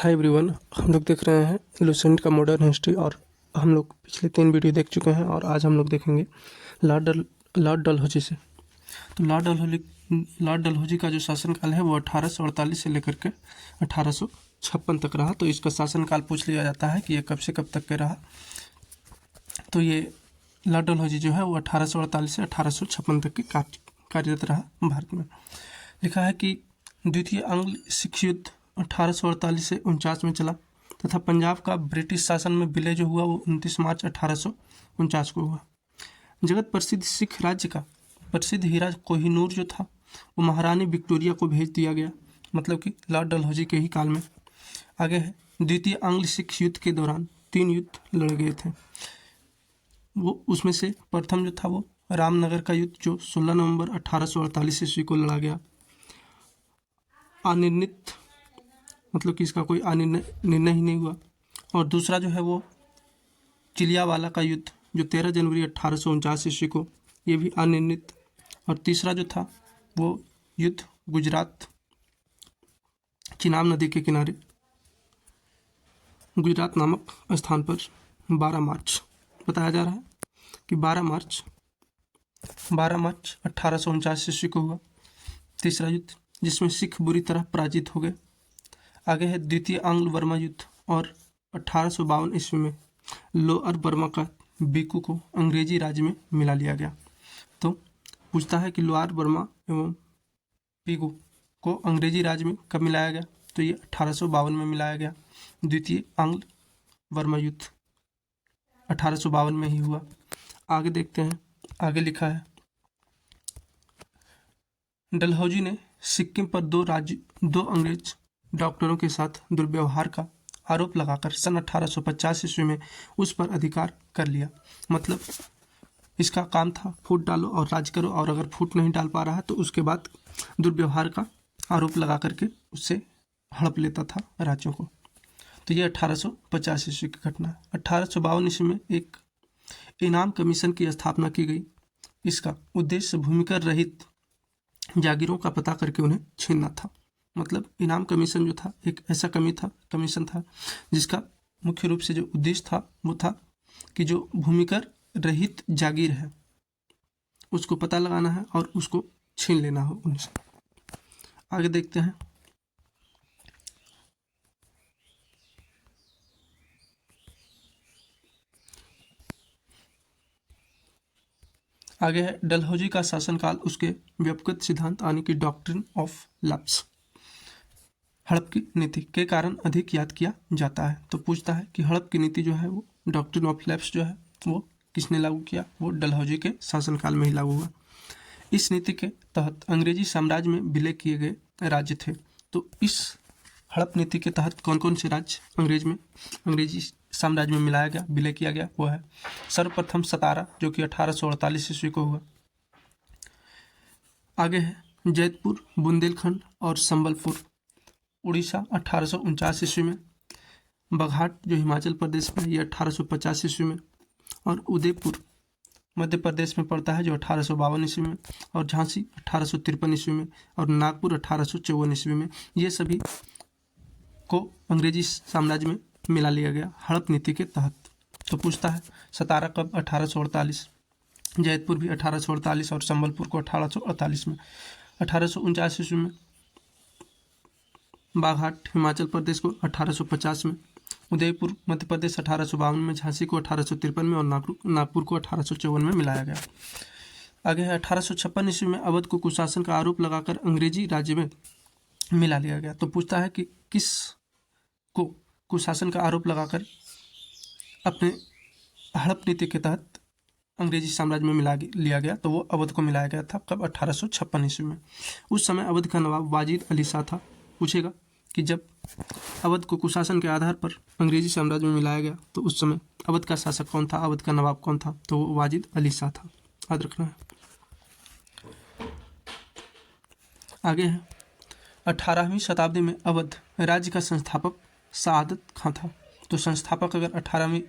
Hi everyone, हम लोग देख रहे हैं लुसेंट का मॉडर्न हिस्ट्री। और हम लोग पिछले 3 वीडियो देख चुके हैं और आज हम लोग देखेंगे लॉर्ड डलहौजी से। तो लॉर्ड डलहौजी का जो शासनकाल है वो 1848 से लेकर के 1856 तक रहा। तो इसका शासनकाल पूछ लिया जाता है कि ये कब से कब तक के रहा। तो ये लॉर्ड डलहौजी जो है वो 1848 से 1856 तक के कार्यरत रहा भारत में। लिखा है कि द्वितीय आंग्ल सिख युद्ध 1848 से 49 में चला तथा पंजाब का ब्रिटिश शासन में विलय जो हुआ वो 29 मार्च 1849 को हुआ। जगत प्रसिद्ध सिख राज्य का प्रसिद्ध हीरा कोहिनूर जो था वो महारानी विक्टोरिया को भेज दिया गया, मतलब कि लॉर्ड डलहौजी के ही काल में। आगे है, द्वितीय आंग्ल सिख युद्ध के दौरान 3 युद्ध लड़े गए थे। वो उसमें से प्रथम जो था वो रामनगर का युद्ध जो 16 नवंबर 1848 ईस्वी को लड़ा गया। अनिर्णित, मतलब कि इसका कोई निर्णय ही नहीं हुआ। और दूसरा जो है वो चिलियावाला का युद्ध जो 13 जनवरी 1849 ईस्वी को, ये भी अनिर्णित। और तीसरा जो था वो युद्ध गुजरात चिनाब नदी के किनारे गुजरात नामक स्थान पर 12 मार्च बताया जा रहा है कि 12 मार्च 1849 ईस्वी को हुआ तीसरा युद्ध, जिसमें सिख बुरी तरह पराजित हो गए। आगे है द्वितीय आंग्ल बर्मा युद्ध और 1852 ईस्वी में लोअर बर्मा का बीकू को अंग्रेजी राज्य में मिला लिया गया। तो पूछता है कि लोअर बर्मा एवं बीकू को अंग्रेजी राज्य में कब मिलाया गया, तो ये 1852 में मिलाया गया। द्वितीय आंग्ल बर्मा युद्ध 1852 में ही हुआ। आगे देखते हैं, आगे लिखा है डलहौजी ने सिक्किम पर दो अंग्रेज डॉक्टरों के साथ दुर्व्यवहार का आरोप लगाकर सन 1850 ईस्वी में उस पर अधिकार कर लिया। मतलब इसका काम था फूट डालो और राज करो, और अगर फूट नहीं डाल पा रहा है तो उसके बाद दुर्व्यवहार का आरोप लगा करके उससे हड़प लेता था राज्यों को। तो ये 1850 ईस्वी की घटना है। 1852 ईस्वी में एक इनाम कमीशन की स्थापना की गई। इसका उद्देश्य भूमिकर रहित जागीरों का पता करके उन्हें छीनना था। मतलब इनाम कमीशन जो था एक ऐसा कमीशन था जिसका मुख्य रूप से जो उद्देश्य था वो था कि जो भूमिकर रहित जागीर है उसको पता लगाना है और उसको छीन लेना हो उनसे। आगे देखते हैं, आगे है डलहौजी का शासनकाल उसके व्यक्तिगत सिद्धांत यानी कि डॉक्ट्रिन ऑफ लैप्स, हड़प की नीति के कारण अधिक याद किया जाता है। तो पूछता है कि हड़प की नीति जो है वो डॉक्ट्रिन ऑफ लैप्स जो है वो किसने लागू किया, वो डलहौजी के शासनकाल में ही लागू हुआ। इस नीति के तहत अंग्रेजी साम्राज्य में विलय किए गए राज्य थे। तो इस हड़प नीति के तहत कौन कौन से राज्य अंग्रेजी साम्राज्य में मिलाया गया, विलय किया गया, वो है सर्वप्रथम सतारा जो कि 1848 ईस्वी को हुआ। आगे है जैतपुर, बुंदेलखंड और संबलपुर उड़ीसा 1849 ईस्वी में। बघाट जो हिमाचल प्रदेश में, ये 1850 ईस्वी में। और उदयपुर मध्य प्रदेश में पड़ता है जो 1852 ईस्वी में। और झांसी 1853 ईस्वी में। और नागपुर 1854 ईस्वी में। ये सभी को अंग्रेजी साम्राज्य में मिला लिया गया हड़प नीति के तहत। तो पूछता है सतारा कब, 1848, जैतपुर भी 1848 और संबलपुर को 1848 में। 1849 ईस्वी में बाघाट हिमाचल प्रदेश को 1850 में, उदयपुर मध्य प्रदेश 1852 में, झांसी को 1853 में और नागपुर को 1854 में मिलाया गया। आगे है 1856 ईस्वी में अवध को कुशासन का आरोप लगाकर अंग्रेजी राज्य में मिला लिया गया। तो पूछता है कि किस को कुशासन का आरोप लगाकर अपने हड़प नीति के तहत अंग्रेजी साम्राज्य में मिला लिया गया, तो वो अवध को मिलाया गया था। कब, 1856 ईस्वी में। उस समय अवध का नवाब वाजिद अली शाह था। पूछेगा कि जब अवध को कुशासन के आधार पर अंग्रेजी साम्राज्य में मिलाया गया तो उस समय अवध का शासक कौन था, अवध का नवाब कौन था, तो वो वाजिद अली शाह था। याद रखना है। आगे है 18वीं शताब्दी में अवध राज्य का संस्थापक सआदत खां था। तो संस्थापक अगर 18वीं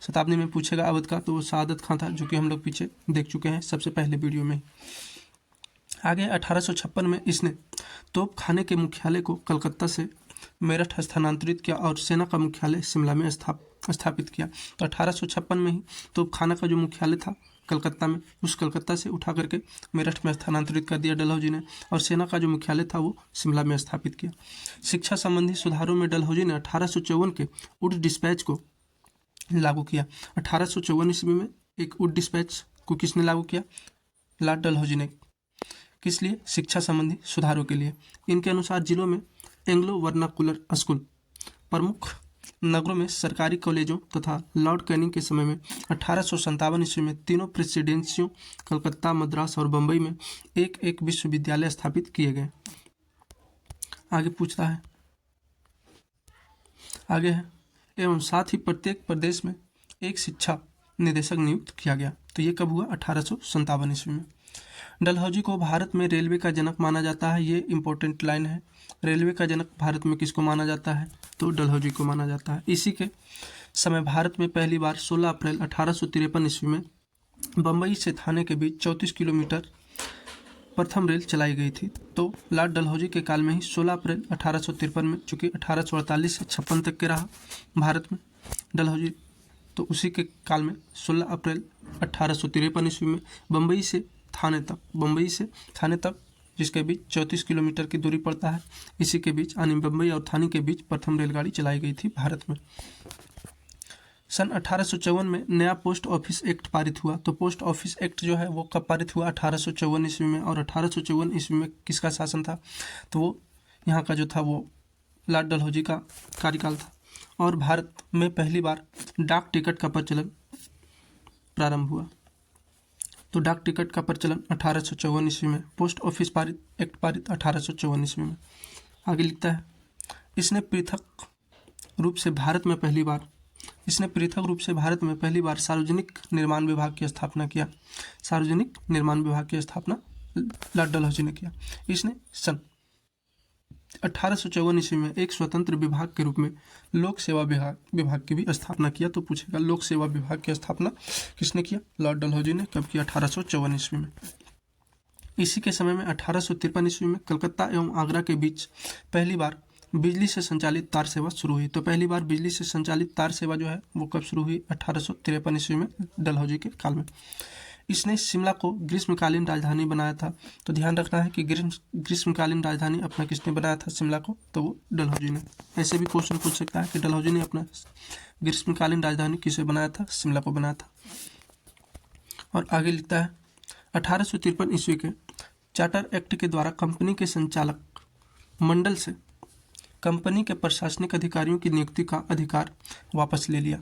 शताब्दी में पूछेगा अवध का तो वो सआदत खां था, जो कि हम लोग पीछे देख चुके हैं सबसे पहले वीडियो में। आगे 1856 में इसने तोप खाने के मुख्यालय को कलकत्ता से मेरठ स्थानांतरित किया और सेना का मुख्यालय शिमला में स्थापित किया। तो 1856 में ही तोपखाना का जो मुख्यालय था कलकत्ता में, उस कलकत्ता से उठा करके मेरठ में स्थानांतरित कर दिया डलहौजी ने, और सेना का जो मुख्यालय था वो शिमला में स्थापित किया। शिक्षा संबंधी सुधारों में डलहौजी ने 1854 के उड डिस्पैच को लागू किया। 1854 ईस्वी में एक उड डिस्पैच को किसने लागू किया? लॉर्ड डलहौजी ने। किस लिए? शिक्षा संबंधी सुधारों के लिए। इनके अनुसार जिलों में एंग्लो वर्नाकुलर स्कूल, प्रमुख नगरों में सरकारी कॉलेजों तथा लॉर्ड कैनिंग के समय में 1857 ईस्वी में तीनों प्रेसिडेंसियों कलकत्ता, मद्रास और बम्बई में एक एक विश्वविद्यालय स्थापित किए गए। आगे पूछता है, आगे है, एवं साथ ही प्रत्येक प्रदेश में एक शिक्षा निदेशक नियुक्त किया गया। तो ये कब हुआ? 1857 ईस्वी में। डलहौजी को भारत में रेलवे का जनक माना जाता है। ये इंपॉर्टेंट लाइन है। रेलवे का जनक भारत में किसको माना जाता है? तो डलहौजी को माना जाता है। इसी के समय भारत में पहली बार 16 अप्रैल 1853 ईस्वी में बम्बई से थाने के बीच 34 किलोमीटर प्रथम रेल चलाई गई थी। तो लॉर्ड डलहौजी के काल में ही 16 अप्रैल 1853 में, चूँकि 1848 से 56 तक के रहा भारत में डलहौजी, तो उसी के काल में 16 अप्रैल 1853 ईस्वी में बम्बई से थाने तक जिसके बीच 34 किलोमीटर की दूरी पड़ता है, इसी के बीच यानी बम्बई और थाने के बीच प्रथम रेलगाड़ी चलाई गई थी भारत में। सन 1854 में नया पोस्ट ऑफिस एक्ट पारित हुआ। तो पोस्ट ऑफिस एक्ट जो है वो कब पारित हुआ? 1854 ईस्वी में। और 1854 ईस्वी में किसका शासन था? तो वो यहाँ का जो था वो लॉर्ड डलहौजी का कार्यकाल था। और भारत में पहली बार डाक टिकट का प्रचलन प्रारंभ हुआ। तो डाक टिकट का प्रचलन 1854 ईस्वी में, पोस्ट ऑफिस एक्ट पारित 1854 ईस्वी में। आगे लिखता है, इसने पृथक रूप से भारत में पहली बार सार्वजनिक निर्माण विभाग की स्थापना किया। सार्वजनिक निर्माण विभाग की स्थापना लॉर्ड डलहौजी ने किया। इसने सन 1854 ईस्वी में एक स्वतंत्र विभाग के रूप में लोक सेवा विभाग की भी स्थापना किया। तो पूछेगा लोक सेवा विभाग की स्थापना किसने किया? लॉर्ड डलहौजी ने। कब किया? 1854 ईस्वी में। इसी के समय में 1853 ईस्वी में कलकत्ता एवं आगरा के बीच पहली बार बिजली से संचालित तार सेवा शुरू हुई। तो पहली बार बिजली से संचालित तार सेवा जो है वो कब शुरू हुई? 1853 ईस्वी में, डलहौजी के काल में। इसने शिमला को ग्रीष्मकालीन राजधानी बनाया था। तो ध्यान रखना है कि ग्रीष्मकालीन राजधानी अपना किसने बनाया था शिमला को? तो वो डलहौजी ने। ऐसे भी क्वेश्चन पूछ सकता है कि डलहौजी ने अपना ग्रीष्मकालीन राजधानी किसे बनाया था? शिमला को बनाया था। और आगे लिखता है, 1853 ईस्वी के चार्टर एक्ट के द्वारा कंपनी के संचालक मंडल से कंपनी के प्रशासनिक अधिकारियों की नियुक्ति का अधिकार वापस ले लिया।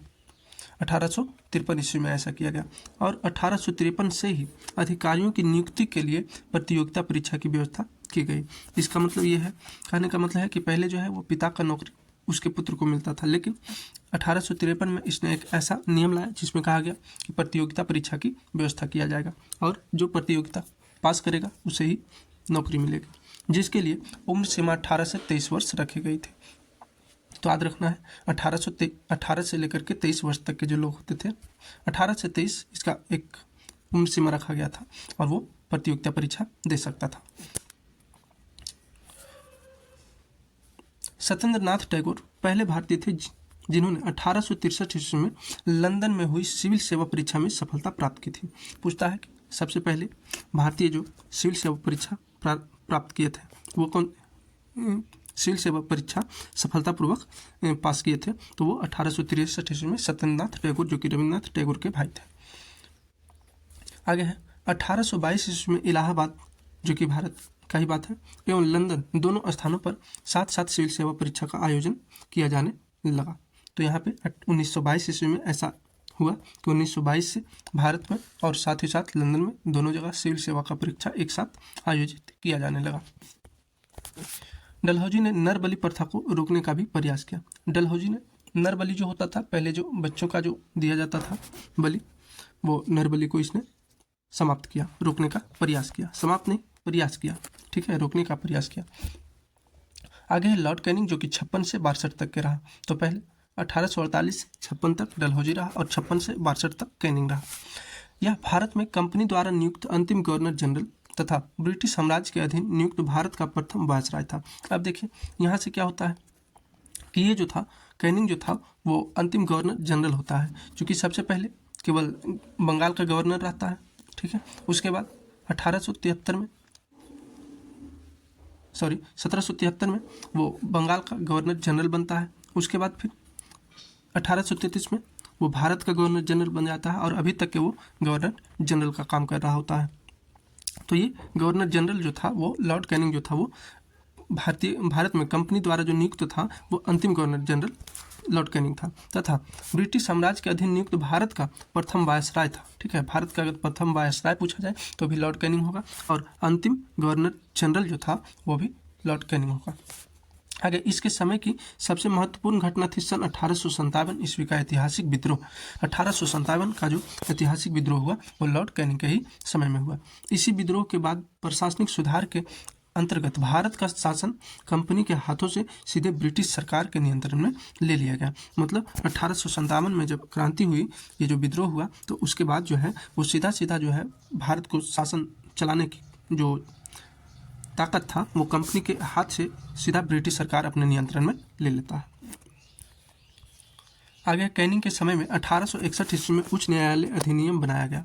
1853 ईस्वी में ऐसा किया गया। और 1853 से ही अधिकारियों की नियुक्ति के लिए प्रतियोगिता परीक्षा की व्यवस्था की गई। इसका मतलब ये है, कहने का मतलब है कि पहले जो है वो पिता का नौकरी उसके पुत्र को मिलता था, लेकिन 1853 में इसने एक ऐसा नियम लाया जिसमें कहा गया कि प्रतियोगिता परीक्षा की व्यवस्था किया जाएगा और जो प्रतियोगिता पास करेगा उसे ही नौकरी मिलेगी, जिसके लिए उम्र सीमा 18 से 23 वर्ष रखी गई थी। तो याद रखना है 18 से लेकर के 23 वर्ष तक के जो लोग होते थे, 18 से 23 इसका एक उम्र सीमा रखा गया था और वो प्रतियोगिता परीक्षा दे सकता था। सत्येंद्र नाथ टैगोर पहले भारतीय थे जिन्होंने 1863 ईस्वी में लंदन में हुई सिविल सेवा परीक्षा में सफलता प्राप्त की थी। पूछता है कि सबसे पहले भारतीय जो सिविल सेवा परीक्षा प्राप्त किए थे वो कौन? सिविल सेवा परीक्षा सफलतापूर्वक पास किए थे, तो वो 1863 ईस्वी में सत्येंद्र नाथ टैगोर, जो कि रविन्द्रनाथ टैगोर के भाई थे। आगे है 1822 ईस्वी में इलाहाबाद, जो कि भारत का ही बात है, एवं लंदन दोनों स्थानों पर साथ साथ सिविल सेवा परीक्षा का आयोजन किया जाने लगा। तो यहाँ पे 1922 ईस्वी में ऐसा हुआ कि 1922 से भारत में और साथ ही साथ लंदन में दोनों जगह सिविल सेवा का परीक्षा एक साथ आयोजित किया जाने लगा। डलहौजी ने नर बलि प्रथा को रोकने का भी प्रयास किया। डलहौजी ने नर बलि जो होता था, पहले जो बच्चों का जो दिया जाता था बलि, वो नर बलि को इसने समाप्त किया, रोकने का प्रयास किया। समाप्त नहीं, प्रयास किया, ठीक है, रोकने का प्रयास किया। आगे है लॉर्ड कैनिंग, जो कि 56 से 62 तक के रहा। तो पहले 1848 से 56 तक डलहौजी रहा और 56 से 62 तक कैनिंग रहा। यह भारत में कंपनी द्वारा नियुक्त अंतिम गवर्नर जनरल तथा ब्रिटिश साम्राज्य के अधीन नियुक्त भारत का प्रथम वायसराय था। अब देखिए यहाँ से क्या होता है, कि ये जो था कैनिंग जो था वो अंतिम गवर्नर जनरल होता है, क्योंकि सबसे पहले केवल बंगाल का गवर्नर रहता है, ठीक है। उसके बाद 1773 में 1773 में वो बंगाल का गवर्नर जनरल बनता है। उसके बाद फिर 1833 में वो भारत का गवर्नर जनरल बन जाता है और अभी तक के वो गवर्नर जनरल का काम कर रहा होता है। तो ये गवर्नर जनरल जो था वो लॉर्ड कैनिंग जो था वो भारत में कंपनी द्वारा जो नियुक्त था वो अंतिम गवर्नर जनरल लॉर्ड कैनिंग था, तथा ब्रिटिश साम्राज्य के अधीन नियुक्त भारत का प्रथम वायसराय था, ठीक है। भारत का अगर प्रथम वायसराय पूछा जाए तो भी लॉर्ड कैनिंग होगा और अंतिम गवर्नर जनरल जो था वो भी लॉर्ड कैनिंग होगा। आगे इसके समय की सबसे महत्वपूर्ण घटना थी सन 1857 ईस्वी का ऐतिहासिक विद्रोह। 1857 का जो ऐतिहासिक विद्रोह हुआ वो लॉर्ड कैनिंग के ही समय में हुआ। इसी विद्रोह के बाद प्रशासनिक सुधार के अंतर्गत भारत का शासन कंपनी के हाथों से सीधे ब्रिटिश सरकार के नियंत्रण में ले लिया गया। मतलब 1857 में जब क्रांति हुई, ये जो विद्रोह हुआ, तो उसके बाद जो है वो सीधा सीधा जो है भारत को शासन चलाने की जो ताकत था वो कंपनी के हाथ से सीधा ब्रिटिश सरकार अपने नियंत्रण में ले लेता है। आगे कैनिंग के समय में 1861 ईस्वी में उच्च न्यायालय अधिनियम बनाया गया।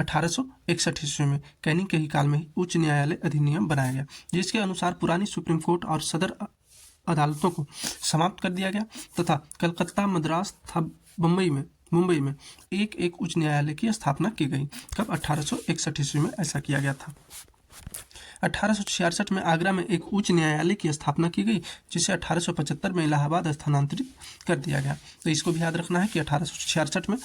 1861 ईस्वी में कैनिंग के ही काल में ही उच्च न्यायालय अधिनियम बनाया गया, जिसके अनुसार पुरानी सुप्रीम कोर्ट और सदर अदालतों को समाप्त कर दिया गया तथा कलकत्ता, मद्रास तथा मुंबई में एक एक उच्च न्यायालय की स्थापना की गई। कब? 1861 ईस्वी में ऐसा किया गया था। 1866 में आगरा में एक उच्च न्यायालय की स्थापना की गई, जिसे 1875 में इलाहाबाद स्थानांतरित कर दिया गया। तो इसको भी याद रखना है कि 1866 में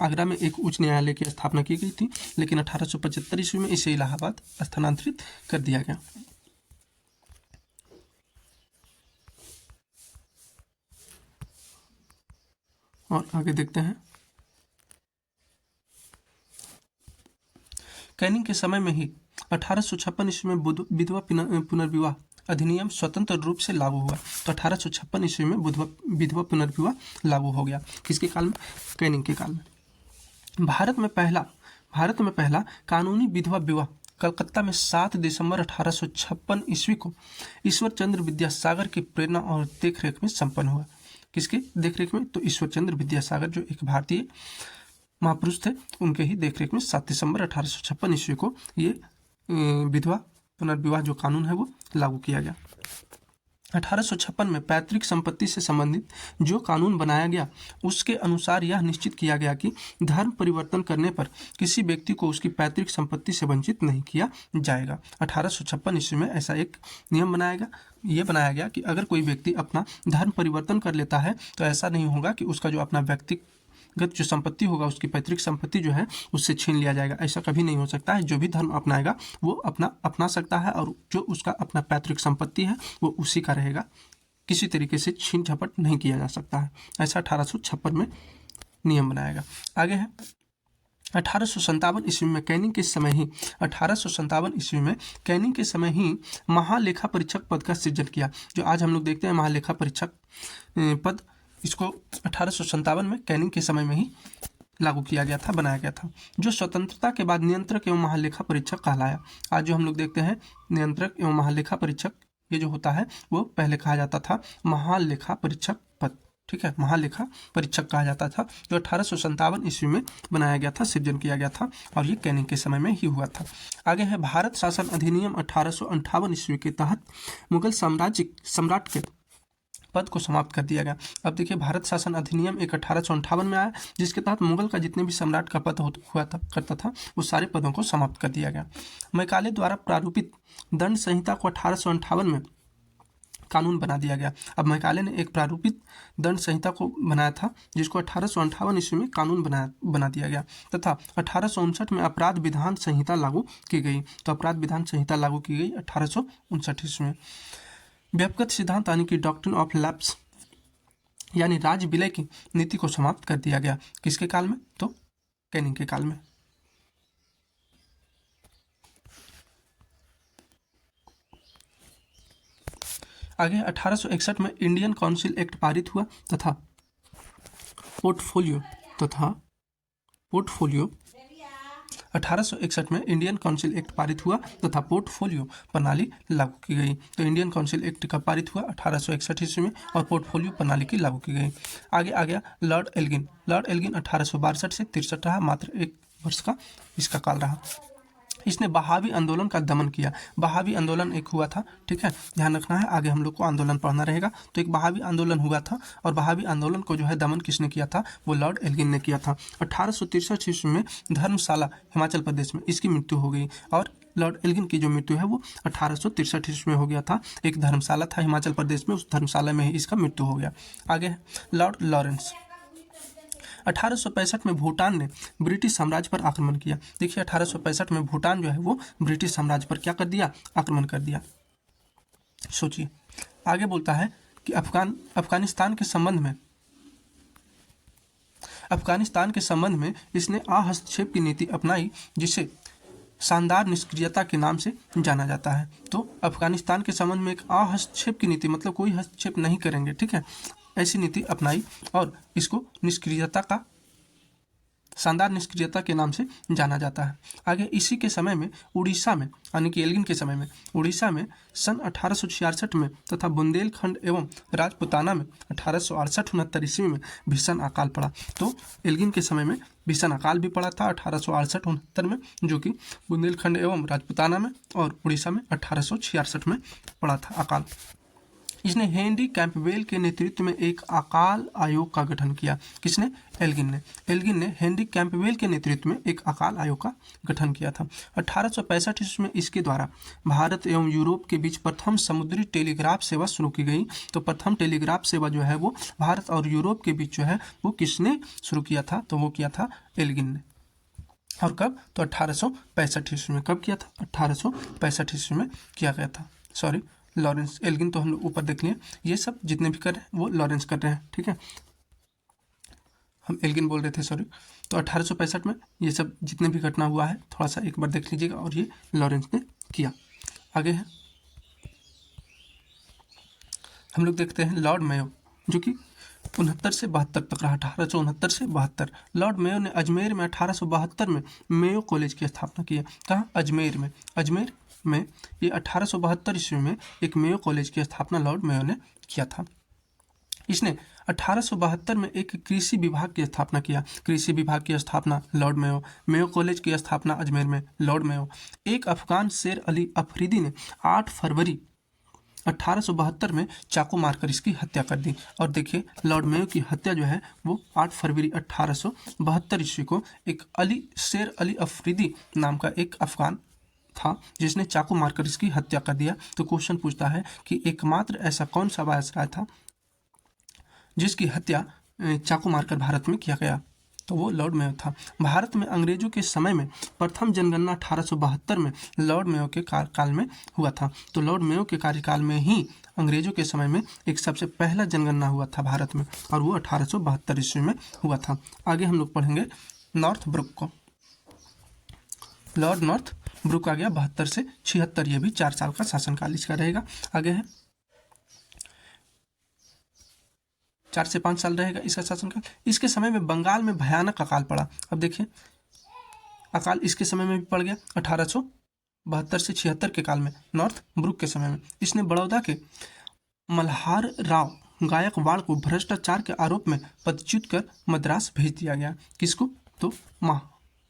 आगरा में एक उच्च न्यायालय की स्थापना की गई थी, लेकिन 1875 ईस्वी में इसे इलाहाबाद स्थानांतरित कर दिया गया। और आगे देखते हैं। कैनिंग के समय में ही 1856 ईस्वी में विधवा पुनर्विवाह अधिनियम स्वतंत्र रूप से लागू हुआ। तो 1856 ईस्वी में विधवा पुनर्विवाह लागू हो गया। किसके काल में? कैनिंग के काल में। भारत में पहला कानूनी विधवा विवाह कलकत्ता में 7 दिसंबर 1856 ईस्वी को ईश्वर चंद्र विद्यासागर की प्रेरणा और देखरेख में संपन्न हुआ। किसके देखरेख में? तो ईश्वर चंद्र विद्यासागर जो एक भारतीय महापुरुष थे, उनके ही देखरेख में 7 दिसंबर 1856 ईस्वी को ये विधवा पुनर्विवाह जो कानून है वो लागू किया गया। 1856 में पैतृक संपत्ति से संबंधित जो कानून बनाया गया, उसके अनुसार यह निश्चित किया गया कि धर्म परिवर्तन करने पर किसी व्यक्ति को उसकी पैतृक संपत्ति से वंचित नहीं किया जाएगा। 1856 ईस्वी में ऐसा एक नियम बनाया गया कि अगर कोई व्यक्ति अपना धर्म परिवर्तन कर लेता है तो ऐसा नहीं होगा कि उसका जो अपना व्यक्तिगत जो संपत्ति होगा, उसकी पैतृक संपत्ति जो है उससे छीन लिया जाएगा। ऐसा कभी नहीं हो सकता है। जो भी धर्म अपनाएगा वो अपना सकता है और जो उसका अपना पैतृक संपत्ति है वो उसी का रहेगा, किसी तरीके से छीन झपट नहीं किया जा सकता है। ऐसा 1856 में नियम बनाया गया। आगे है 1857 ईस्वी में कैनिंग के समय ही 1857 ईस्वी में कैनिंग के समय ही महालेखा परीक्षक पद का सृजन किया। जो आज हम लोग देखते हैं महालेखा परीक्षक पद, इसको 1857 में कैनिंग के समय में ही लागू किया गया था, बनाया गया था, जो स्वतंत्रता के बाद नियंत्रक एवं महालेखा परीक्षक कहलाया। आज जो हम लोग देखते हैं नियंत्रक एवं महालेखा परीक्षक, ये जो होता है वो पहले कहा जाता था महालेखा परीक्षक पद, ठीक है, महालेखा परीक्षक कहा जाता था, जो 1857 ईस्वी में बनाया गया था, सृजन किया गया था और ये कैनिंग के समय में ही हुआ था। आगे है भारत शासन अधिनियम 1858 ईस्वी के तहत मुगल सम्राट के पद को समाप्त कर दिया गया। अब देखिए भारत शासन अधिनियम एक 1858 में आया, जिसके तहत मुगल का जितने भी सम्राट का पद करता था वो सारे पदों को समाप्त कर दिया गया। मैकाले द्वारा प्रारूपित दंड संहिता को 1858 में कानून बना दिया गया। अब मैकाले ने एक प्रारूपित दंड संहिता को बनाया था, जिसको 1858 ईस्वी में कानून बना दिया गया तथा 1859 में अपराध विधान संहिता लागू की गई। तो अपराध विधान संहिता लागू की गई 1859 ईस्वी में। व्यक्तिगत सिद्धांत यानी कि डॉक्ट्रिन ऑफ लैप्स यानी राज विलय की नीति को समाप्त कर दिया गया। किसके काल में? तो कैनिंग के काल में। आगे 1861 में इंडियन काउंसिल एक्ट पारित हुआ तथा पोर्टफोलियो 1861 में इंडियन काउंसिल एक्ट पारित हुआ तथा पोर्टफोलियो प्रणाली लागू की गई। तो इंडियन काउंसिल एक्ट का पारित हुआ 1861 ईस्वी में और पोर्टफोलियो प्रणाली की लागू की गई। आगे आ गया लॉर्ड एल्गिन। लॉर्ड एल्गिन 1862 से 63 रहा, मात्र 1 वर्ष का इसका काल रहा। इसने बहावी आंदोलन का दमन किया। बहावी आंदोलन एक हुआ था, ठीक है, ध्यान रखना है, आगे हम लोग को आंदोलन पढ़ना रहेगा। तो एक बहावी आंदोलन हुआ था और बहावी आंदोलन को जो है दमन किसने किया था, वो लॉर्ड एल्गिन ने किया था। 1863 ईस्वी में धर्मशाला हिमाचल प्रदेश में इसकी मृत्यु हो गई और लॉर्ड एल्गिन की जो मृत्यु है वो 1863 ईस्वी में हो गया था। एक धर्मशाला था हिमाचल प्रदेश में, उस धर्मशाला में ही इसका मृत्यु हो गया। आगे लॉर्ड लॉरेंस। 1865 में भूटान ने ब्रिटिश साम्राज्य पर आक्रमण किया। देखिए 1865 में भूटान जो है वो ब्रिटिश साम्राज्य पर क्या कर दिया, आक्रमण कर दिया। सोचिए आगे बोलता है कि अफगानिस्तान के संबंध में इसने अहस्तक्षेप की नीति अपनाई, जिसे शानदार निष्क्रियता के नाम से जाना जाता है। तो अफगानिस्तान के संबंध में एक अहस्तक्षेप की नीति, मतलब कोई हस्तक्षेप नहीं करेंगे, ठीक है, ऐसी नीति अपनाई और इसको शानदार निष्क्रियता के नाम से जाना जाता है। आगे इसी के समय में उड़ीसा में, यानी कि एल्गिन के समय में उड़ीसा में सन 1866 में तथा बुंदेलखंड एवं राजपुताना में 1868-69 ईस्वी में भीषण अकाल पड़ा। तो एल्गिन के समय में भीषण अकाल भी पड़ा था 1868-69 में, जो कि बुंदेलखंड एवं राजपुताना में, और उड़ीसा में 1866 में पड़ा था अकाल। इसने हेनरी कैंपबेल के नेतृत्व में एक अकाल आयोग का गठन किया। किसने, एल्गिन ने। एल्गिन ने हेनरी कैंपबेल के नेतृत्व में एक अकाल आयोग का गठन किया था। 1865 ईस्वी में इसके द्वारा भारत एवं यूरोप के बीच प्रथम समुद्री टेलीग्राफ सेवा शुरू की गई। तो प्रथम टेलीग्राफ सेवा जो है वो भारत और यूरोप के बीच जो है वो किसने शुरू किया था, तो वो किया था एल्गिन ने। और कब, तो 1865 ईस्वी में। कब किया था, 1865 ईस्वी में किया गया था। Sorry, Lawrence. एल्गिन तो हम लोग ऊपर देख लिए, ये सब जितने भी कर रहे हैं वो लॉरेंस कर रहे हैं, ठीक है, हम एल्गिन बोल रहे थे, सॉरी। तो 1865 में ये सब जितने भी घटना हुआ है थोड़ा सा एक बार देख लीजिएगा, और ये लॉरेंस ने किया। आगे है हम लोग देखते हैं लॉर्ड मेयो, जो कि 69 से 72 तक रहा, 1869 से 72। लॉर्ड मेयो ने अजमेर में 1872 में मेयो कॉलेज की स्थापना की। कहाँ, अजमेर में। अजमेर में ये 1872 ईस्वी में एक मेयो कॉलेज की स्थापना लॉर्ड मेयो ने किया था। इसने 1872 में एक कृषि विभाग की स्थापना किया। कृषि विभाग की स्थापना लॉर्ड मेयो। मेयो कॉलेज की स्थापना अजमेर में, लॉर्ड मेयो। एक अफगान शेर अली अफरीदी ने 8 फरवरी 1872 में चाकू मारकर इसकी हत्या कर दी। और देखिए लॉर्ड मेयो की हत्या जो है वो 8 फरवरी 1872 ईस्वी को एक शेर अली अफरीदी नाम का एक अफगान था जिसने चाकू मारकर इसकी हत्या कर दिया। तो क्वेश्चन पूछता है कि एकमात्र ऐसा कौन सा वायसराय था जिसकी हत्या चाकू मारकर भारत में किया गया, तो वो लॉर्ड मेयो था। भारत में अंग्रेजों के समय में प्रथम जनगणना 1872 में लॉर्ड मेयो के कार्यकाल में हुआ था। तो लॉर्ड मेयो के कार्यकाल में ही अंग्रेजों के समय में एक सबसे पहला जनगणना हुआ था भारत में, और वो 1872 ईस्वी में हुआ था। आगे हम लोग पढ़ेंगे नॉर्थ ब्रुक को। लॉर्ड नॉर्थ ब्रुक आ गया 72 से 76, ये भी 4 साल का शासनकाल इसका रहेगा। आगे है 4 से 5 साल रहेगा इसका शासनकाल। इसके समय में बंगाल में भयानक अकाल पड़ा। अब देखिए अकाल इसके समय में भी पड़ गया 1872 से 76 के काल में, नॉर्थ ब्रुक के समय में। इसने बड़ौदा के मल्हार राव गायकवाड़ को भ्रष्टाचार के आरोप में पदच्युत कर मद्रास भेज दिया गया। किसको, तो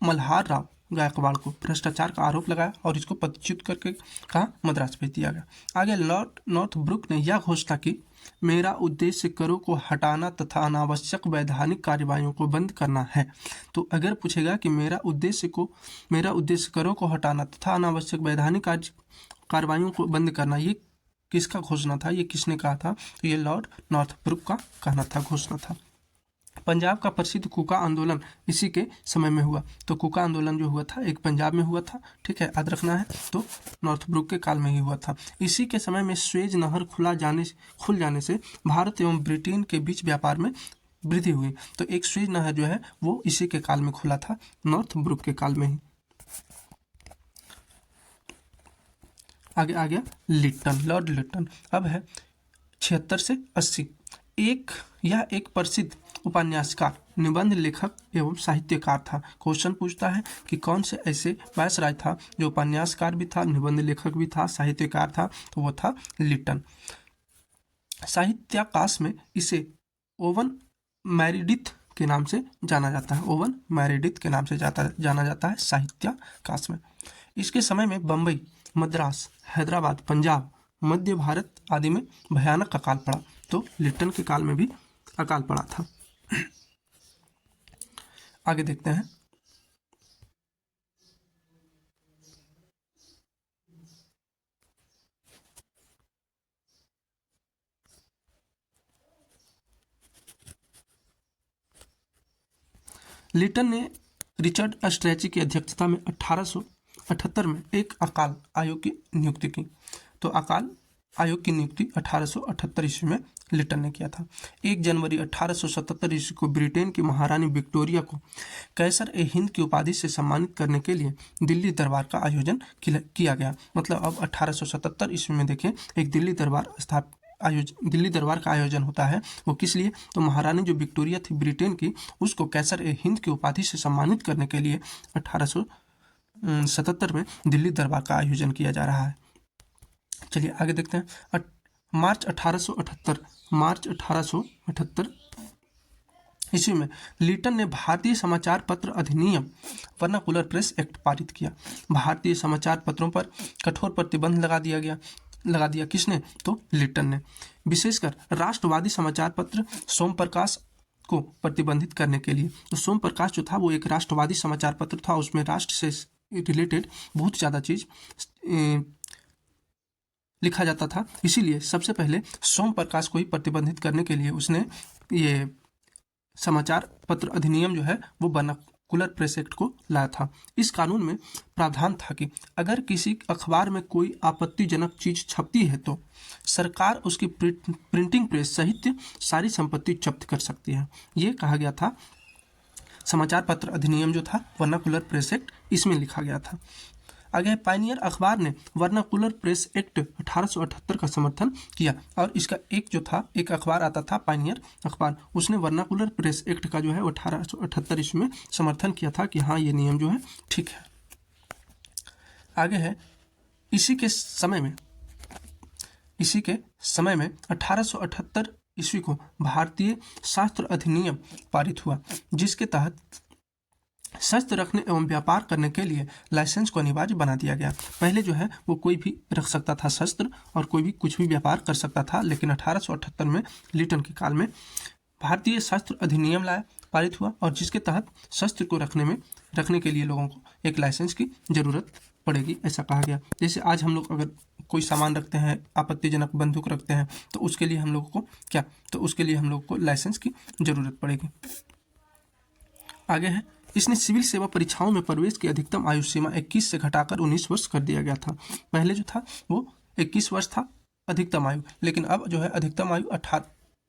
मल्हार राव गायकवाड़ को भ्रष्टाचार का आरोप लगाया और इसको पदच्युत करके कहा मद्रास भेज दिया गया। आगे लॉर्ड नॉर्थ ब्रुक ने यह घोषणा की, मेरा उद्देश्य करों को हटाना तथा अनावश्यक वैधानिक कार्यवाहियों को बंद करना है। तो अगर पूछेगा कि मेरा उद्देश्य करों को हटाना तथा अनावश्यक वैधानिक कार्यवाहियों को बंद करना, ये किसका घोषणा था, ये किसने कहा था, तो ये लॉर्ड नॉर्थ ब्रुक का कहना था, घोषणा था। पंजाब का प्रसिद्ध कूका आंदोलन इसी के समय में हुआ। तो कूका आंदोलन जो हुआ था एक पंजाब में हुआ था, ठीक है, याद रखना है। तो नॉर्थ ब्रुक के काल में ही हुआ था। इसी के समय में स्वेज नहर खुल जाने से भारत एवं ब्रिटेन के बीच व्यापार में वृद्धि हुई। तो एक स्वेज नहर जो है वो इसी के काल में खुला था, नॉर्थ ब्रुक के काल में ही। आगे आ गया लिट्टन, लॉर्ड लिट्टन। अब है 76 से 80। यह एक प्रसिद्ध उपन्यासकार, निबंध लेखक एवं साहित्यकार था। क्वेश्चन पूछता है कि कौन से ऐसे वायसराय था जो उपन्यासकार भी था, निबंध लेखक भी था, साहित्यकार था, तो वो था लिटन। साहित्याकाश में इसे ओवन मैरिडिथ के नाम से जाना जाता है। ओवन मैरिडिथ के नाम से जाना जाता है साहित्याकाश में। इसके समय में बम्बई, मद्रास, हैदराबाद, पंजाब, मध्य भारत आदि में भयानक अकाल पड़ा। तो लिटन के काल में भी अकाल पड़ा था। आगे देखते हैं। लिटन ने रिचर्ड स्ट्रैची की अध्यक्षता में 1878 में एक अकाल आयोग की नियुक्ति की। तो अकाल आयोग की नियुक्ति 1878 ईस्वी में लिटन ने किया था। 1 जनवरी 1877 ईस्वी को ब्रिटेन की महारानी विक्टोरिया को कैसर ए हिंद की उपाधि से सम्मानित करने के लिए दिल्ली दरबार का आयोजन किया गया। मतलब अब 1877 ईस्वी में देखें एक दिल्ली दरबार का आयोजन होता है। वो किस लिए? तो महारानी जो विक्टोरिया थी ब्रिटेन की, उसको कैसर ए हिंद की उपाधि से सम्मानित करने के लिए 1877 में दिल्ली दरबार का आयोजन किया जा रहा है। चलिए आगे देखते हैं। मार्च 1878 ईस्वी में लिटन ने भारतीय समाचार पत्र अधिनियम वर्नाकुलर प्रेस एक्ट पारित किया। भारतीय समाचार पत्रों पर कठोर प्रतिबंध लगा दिया किसने? तो लिटन ने। विशेषकर राष्ट्रवादी समाचार पत्र सोमप्रकाश को प्रतिबंधित करने के लिए। तो सोमप्रकाश जो था वो एक राष्ट्रवादी समाचार पत्र था, उसमें राष्ट्र से रिलेटेड बहुत ज़्यादा चीज लिखा जाता था। इसीलिए सबसे पहले सोमप्रकाश को ही प्रतिबंधित करने के लिए उसने ये समाचार पत्र अधिनियम जो है वो वर्नाकुलर प्रेस एक्ट को लाया था। इस कानून में प्रावधान था कि अगर किसी अखबार में कोई आपत्तिजनक चीज छपती है तो सरकार उसकी प्रिंटिंग प्रेस सहित सारी संपत्ति जब्त कर सकती है। ये कहा गया था। समाचार पत्र अधिनियम जो था वर्नाकुलर प्रेस एक्ट, इसमें लिखा गया था। आगे पायनियर अखबार ने वर्नाकुलर प्रेस एक्ट 1878 का समर्थन किया और इसका एक अखबार आता था पायनियर अखबार, उसने वर्नाकुलर प्रेस एक्ट का जो है 1878 ईस्वी में समर्थन किया था कि हाँ ये नियम जो है ठीक है। आगे है इसी के समय में 1878 ईस्वी को भारतीय शस्त्र अधिनियम पारित हुआ, जिसके तहत शस्त्र रखने एवं व्यापार करने के लिए लाइसेंस को अनिवार्य बना दिया गया। पहले जो है वो कोई भी रख सकता था शस्त्र और कोई भी कुछ भी व्यापार कर सकता था, लेकिन 1878 में लिटन के काल में भारतीय शस्त्र अधिनियम पारित हुआ और जिसके तहत शस्त्र को रखने के लिए लोगों को एक लाइसेंस की जरूरत पड़ेगी, ऐसा कहा गया। जैसे आज हम लोग अगर कोई सामान रखते हैं, आपत्तिजनक बंदूक रखते हैं, तो उसके लिए हम लोग को लाइसेंस की जरूरत पड़ेगी। आगे है इसने सिविल सेवा परीक्षाओं में प्रवेश की अधिकतम आयु सीमा 21 से घटाकर 19 वर्ष कर दिया गया था। पहले जो था वो 21 वर्ष था अधिकतम आयु, लेकिन अब जो है अधिकतम आयु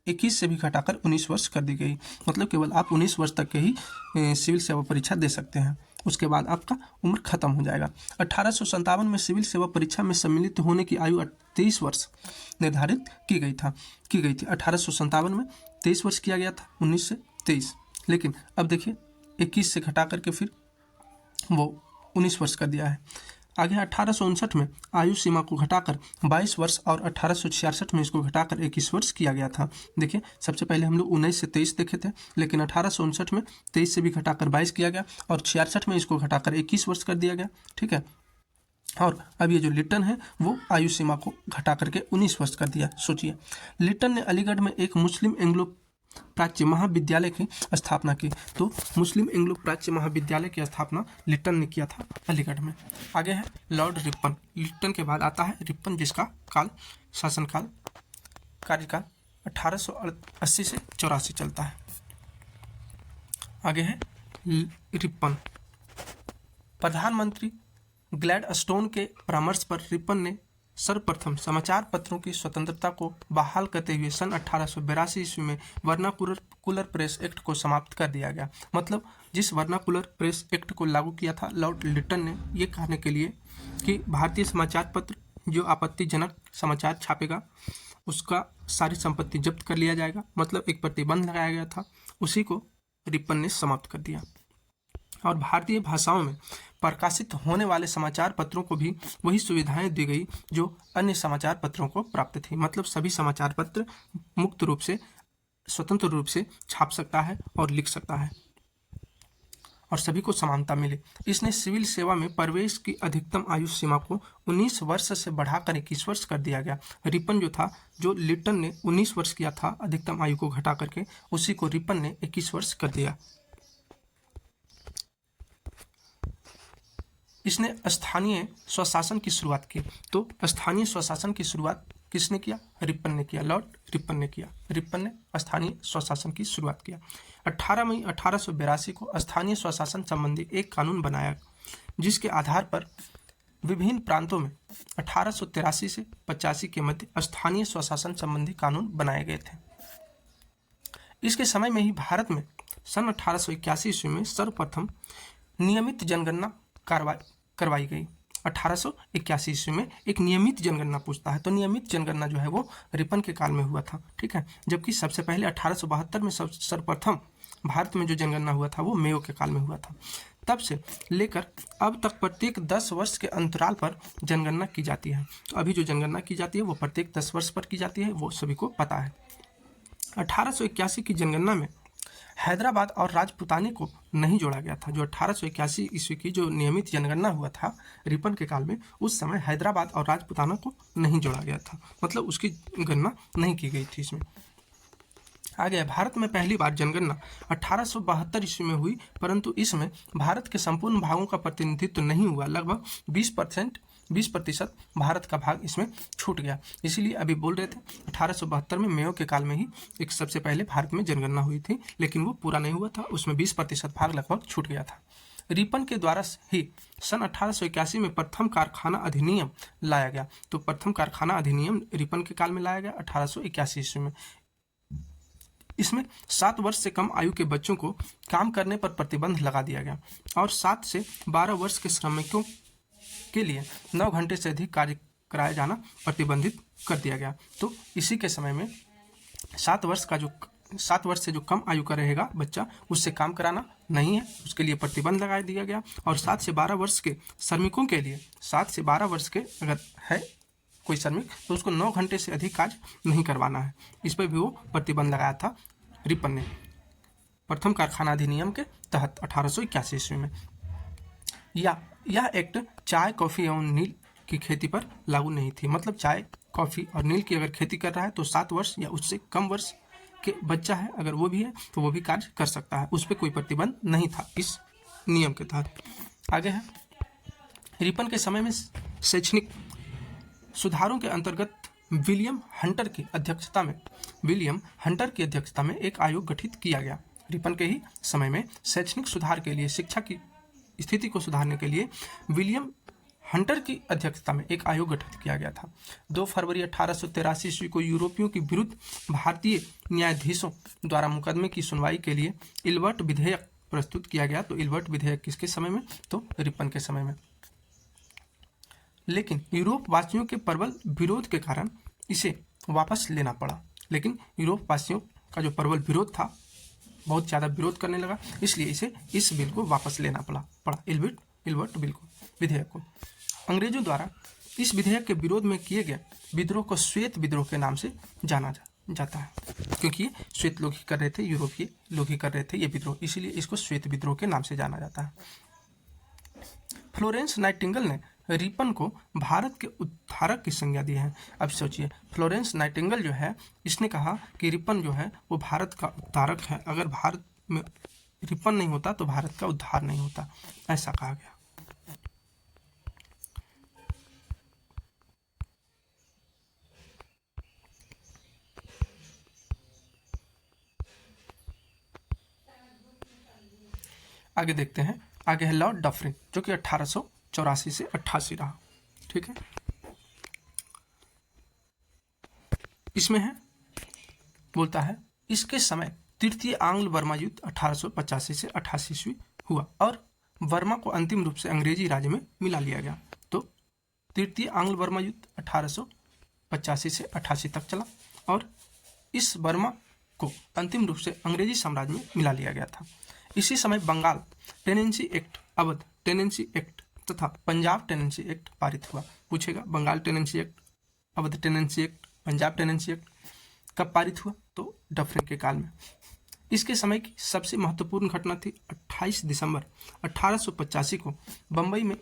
21 से भी घटाकर 19 वर्ष कर दी गई। मतलब केवल आप 19 वर्ष तक के ही सिविल सेवा परीक्षा दे सकते हैं, उसके बाद आपका उम्र खत्म हो जाएगा। 1857 में सिविल सेवा परीक्षा में सम्मिलित होने की आयु 23 वर्ष निर्धारित की गई थी। 1857 में 23 वर्ष किया गया था, 19 से 23, लेकिन अब देखिए 21 से घटा करके फिर वो 19 वर्ष कर दिया है। आगे 1859 में आयु सीमा को घटाकर 22 वर्ष और 1866 में इसको घटाकर 21 वर्ष किया गया था। देखिए सबसे पहले हम लोग 19 से 23 देखे थे, लेकिन 1859 में 23 से भी घटाकर 22 किया गया और 66 में इसको घटाकर 21 वर्ष कर दिया गया। ठीक है, और अब ये जो लिटन है वो आयु सीमा को घटा करके 19 वर्ष कर दिया। सोचिए, लिटन ने अलीगढ़ में एक मुस्लिम एंग्लो प्राच्य महाविद्यालय की स्थापना की। तो मुस्लिम एंग्लो प्राच्य महाविद्यालय की स्थापना लिटन ने किया था अलीगढ़ में। आगे है लॉर्ड रिपन। लिटन के बाद आता है रिपन, जिसका कार्यकाल 1880 से 84 चलता है। आगे है रिपन। प्रधानमंत्री ग्लैडस्टोन के परामर्श पर रिपन ने सर्वप्रथम समाचार पत्रों की स्वतंत्रता को बहाल करते हुए सन 1882 ईस्वी में वर्नाकुलर प्रेस एक्ट को समाप्त कर दिया गया। मतलब जिस वर्नाकुलर प्रेस एक्ट को लागू किया था लॉर्ड लिटन ने, ये कहने के लिए कि भारतीय समाचार पत्र जो आपत्तिजनक समाचार छापेगा उसका सारी संपत्ति जब्त कर लिया जाएगा। मतलब एक प्रतिबंध लगाया गया था, उसी को रिपन ने समाप्त कर दिया। और भारतीय भाषाओं में प्रकाशित होने वाले समाचार पत्रों को भी वही सुविधाएं दी गई जो अन्य समाचार पत्रों को प्राप्त थी। मतलब सभी समाचार पत्र मुक्त रूप से, स्वतंत्र रूप से छाप सकता है और लिख सकता है और सभी को समानता मिले। इसने सिविल सेवा में प्रवेश की अधिकतम आयु सीमा को 19 वर्ष से बढ़ाकर 21 वर्ष कर दिया गया। रिपन जो था, जो लिटन ने 19 वर्ष किया था अधिकतम आयु को घटा करके, उसी को रिपन ने 21 वर्ष कर दिया। इसने स्थानीय स्वशासन की शुरुआत की। तो स्थानीय स्वशासन की शुरुआत किसने किया? रिपन ने किया, लॉर्ड रिपन ने किया। रिपन ने स्थानीय स्वशासन की शुरुआत किया। 18 मई 1882 को स्थानीय स्वशासन संबंधी एक कानून बनाया, जिसके आधार पर विभिन्न प्रांतों में 1883 से 85 के मध्य स्थानीय स्वशासन संबंधी कानून बनाए गए थे। इसके समय में ही भारत में सन 1881 ईस्वी में सर्वप्रथम नियमित जनगणना करवाई गई। 1881 ईस्वी में एक नियमित जनगणना पूछता है, तो नियमित जनगणना जो है वो रिपन के काल में हुआ था, ठीक है। जबकि सबसे पहले 1872 में सर्वप्रथम भारत में जो जनगणना हुआ था वो मेयो के काल में हुआ था। तब से लेकर अब तक प्रत्येक 10 वर्ष के अंतराल पर जनगणना की जाती है। तो अभी जो जनगणना की जाती है वो प्रत्येक 10 वर्ष पर की जाती है, वो सभी को पता है। 1881 की जनगणना में हैदराबाद और राजपुतानी को नहीं जोड़ा गया था। जो 1881 ईस्वी की जो नियमित जनगणना हुआ था रिपन के काल में, उस समय हैदराबाद और राजपुताना को नहीं जोड़ा गया था, मतलब उसकी गणना नहीं की गई थी इसमें। आगे भारत में पहली बार जनगणना 1872 ईस्वी में हुई, परंतु इसमें भारत के संपूर्ण भागों का प्रतिनिधित्व नहीं हुआ। लगभग 20% भारत का भाग इसमें छूट गया। इसीलिए अभी बोल रहे थे 1872 में मेयो के काल में ही एक सबसे पहले भारत में जनगणना हुई थी, लेकिन वो पूरा नहीं हुआ था, उसमें 20% भाग लगभग छूट गया था। रिपन के द्वारा ही सन 1881 में प्रथम कारखाना अधिनियम लाया गया। तो प्रथम कारखाना अधिनियम रिपन के काल में लाया गया 1881 ईस्वी में। इसमें 7 वर्ष से कम आयु के बच्चों को काम करने पर प्रतिबंध लगा दिया गया और 7 से 12 वर्ष के श्रमिकों के लिए 9 घंटे से अधिक कार्य कराया जाना प्रतिबंधित कर दिया गया। तो इसी के समय में 7 वर्ष से जो कम आयु का रहेगा बच्चा, उससे काम कराना नहीं है, उसके लिए प्रतिबंध लगा दिया गया। और 7 से 12 वर्ष के श्रमिकों के लिए, 7 से 12 वर्ष के अगर है कोई श्रमिक, तो उसको 9 घंटे से अधिक कार्य नहीं करवाना है। इस पर भी वो प्रतिबंध लगाया था रिपन ने प्रथम कारखाना अधिनियम के तहत 1881 ईस्वी में। यह एक्ट चाय, कॉफ़ी एवं नील की खेती पर लागू नहीं थी। मतलब चाय, कॉफ़ी और नील की अगर खेती कर रहा है तो 7 वर्ष या उससे कम वर्ष के बच्चा है, अगर वो भी है तो वो भी कार्य कर सकता है, उस पर कोई प्रतिबंध नहीं था इस नियम के तहत। आगे है, रिपन के समय में शैक्षणिक सुधारों के अंतर्गत विलियम हंटर की अध्यक्षता में एक आयोग गठित किया गया। रिपन के ही समय में शैक्षणिक सुधार के लिए, शिक्षा की स्थिति को सुधारने के लिए विलियम हंटर की अध्यक्षता में एक आयोग गठित किया गया था। 2 फरवरी 1883 ईस्वी को यूरोपियों के विरुद्ध भारतीय न्यायाधीशों द्वारा मुकदमे की सुनवाई के लिए इल्बर्ट विधेयक प्रस्तुत किया गया। तो इल्बर्ट विधेयक किसके समय में? तो रिपन के समय में। लेकिन यूरोप वासियों के प्रबल विरोध के कारण इसे वापस लेना पड़ा। लेकिन यूरोप वासियों का जो प्रबल विरोध था, बहुत ज़्यादा विरोध करने लगा, इसलिए इसे इस बिल को वापस लेना पड़ा इल्बर्ट बिल को, विधेयक को। अंग्रेजों द्वारा इस विधेयक के विरोध में किए गए विद्रोह को श्वेत विद्रोह के नाम से जाना जाता है, क्योंकि ये श्वेत लोग ही कर रहे थे, यूरोपीय लोग ही कर रहे थे ये विद्रोह, इसीलिए इसको श्वेत विद्रोह के नाम से जाना जाता है। फ्लोरेंस नाइटिंगेल ने रिपन को भारत के उद्धारक की संज्ञा दी है। अब सोचिए, फ्लोरेंस नाइटिंगेल जो है, इसने कहा कि रिपन जो है वो भारत का उद्धारक है, अगर भारत में रिपन नहीं होता तो भारत का उद्धार नहीं होता, ऐसा कहा गया। आगे देखते हैं, आगे है लॉर्ड डफरिन, जो कि 1884 से 88 रहा, ठीक है। इसमें है, बोलता है, इसके समय तृतीय आंग्ल बर्मा युद्ध 1885 से 88 ईस्वी हुआ और बर्मा को अंतिम रूप से अंग्रेजी राज्य में मिला लिया गया। तो तृतीय आंग्ल बर्मा युद्ध 1885 से 88 तक चला और इस बर्मा को अंतिम रूप से अंग्रेजी साम्राज्य में मिला लिया गया था। इसी समय Bengal tenancy act, Awadh tenancy act तथा पंजाब टेनेंसी एक्ट पारित हुआ। पूछेगा Bengal tenancy act, Awadh tenancy act, Punjab tenancy act कब पारित हुआ? तो डफरिन के काल में। इसके समय की सबसे महत्वपूर्ण घटना थी 28 दिसंबर 1885 को बंबई में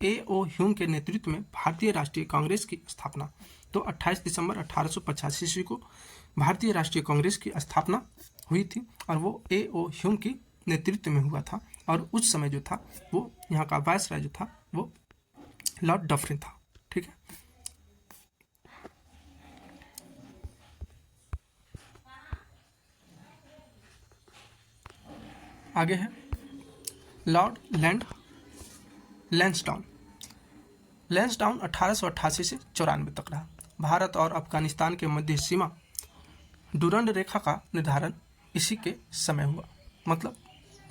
A.O. ह्यूम के नेतृत्व में भारतीय राष्ट्रीय कांग्रेस की स्थापना। तो 28 दिसंबर 1885 ईस्वी को भारतीय राष्ट्रीय कांग्रेस की स्थापना हुई थी और वो A.O. ह्यूम की नेतृत्व में हुआ था और उस समय जो था वो यहाँ का वायसराय जो था वो लॉर्ड डफरिन था। ठीक है, आगे है लॉर्ड लैंसडाउन। लैंसडाउन 1888 से 94 तक रहा। भारत और अफगानिस्तान के मध्य सीमा डुरंड रेखा का निर्धारण इसी के समय हुआ। मतलब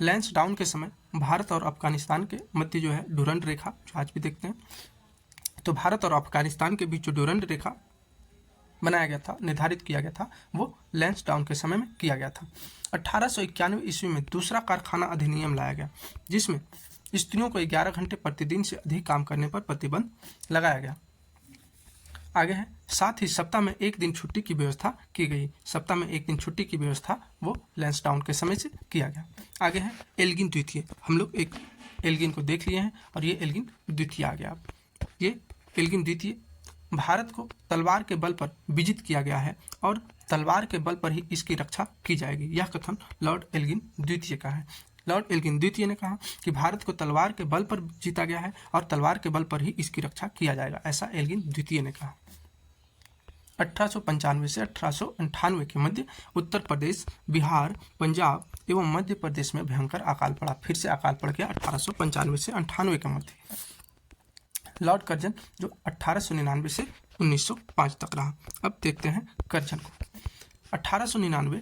लैंसडाउन के समय भारत और अफगानिस्तान के मध्य जो है डुरंड रेखा, जो आज भी देखते हैं, तो भारत और अफगानिस्तान के बीच जो डुरंड रेखा बनाया गया था, निर्धारित किया गया था, वो लैंसडाउन के समय में किया गया था। 1891 ईस्वी में दूसरा कारखाना अधिनियम लाया गया जिसमें स्त्रियों को 11 घंटे प्रतिदिन से अधिक काम करने पर प्रतिबंध लगाया गया। आगे है साथ ही सप्ताह में एक दिन छुट्टी की व्यवस्था की गई। सप्ताह में एक दिन छुट्टी की व्यवस्था वो लैंसडाउन के समय से किया गया। आगे है एल्गिन द्वितीय। हम लोग एक एल्गिन को देख लिए हैं और ये एल्गिन द्वितीय आ गया। ये एल्गिन द्वितीय भारत को तलवार के बल पर विजित किया गया है और तलवार के बल पर ही इसकी रक्षा की जाएगी। यह कथन लॉर्ड एल्गिन द्वितीय का है। लॉर्ड एल्गिन द्वितीय ने कहा कि भारत को तलवार के बल पर जीता गया है और तलवार के बल पर ही इसकी रक्षा किया जाएगा, ऐसा एल्गिन द्वितीय ने कहा। 1895 से 1898 के मध्य उत्तर प्रदेश, बिहार, पंजाब एवं मध्य प्रदेश में भयंकर अकाल पड़ा। फिर से अकाल पड़ गया 1895 से 98 के मध्य। लॉर्ड कर्जन जो 1899 से 1905 तक रहा। अब देखते हैं कर्जन को। 1899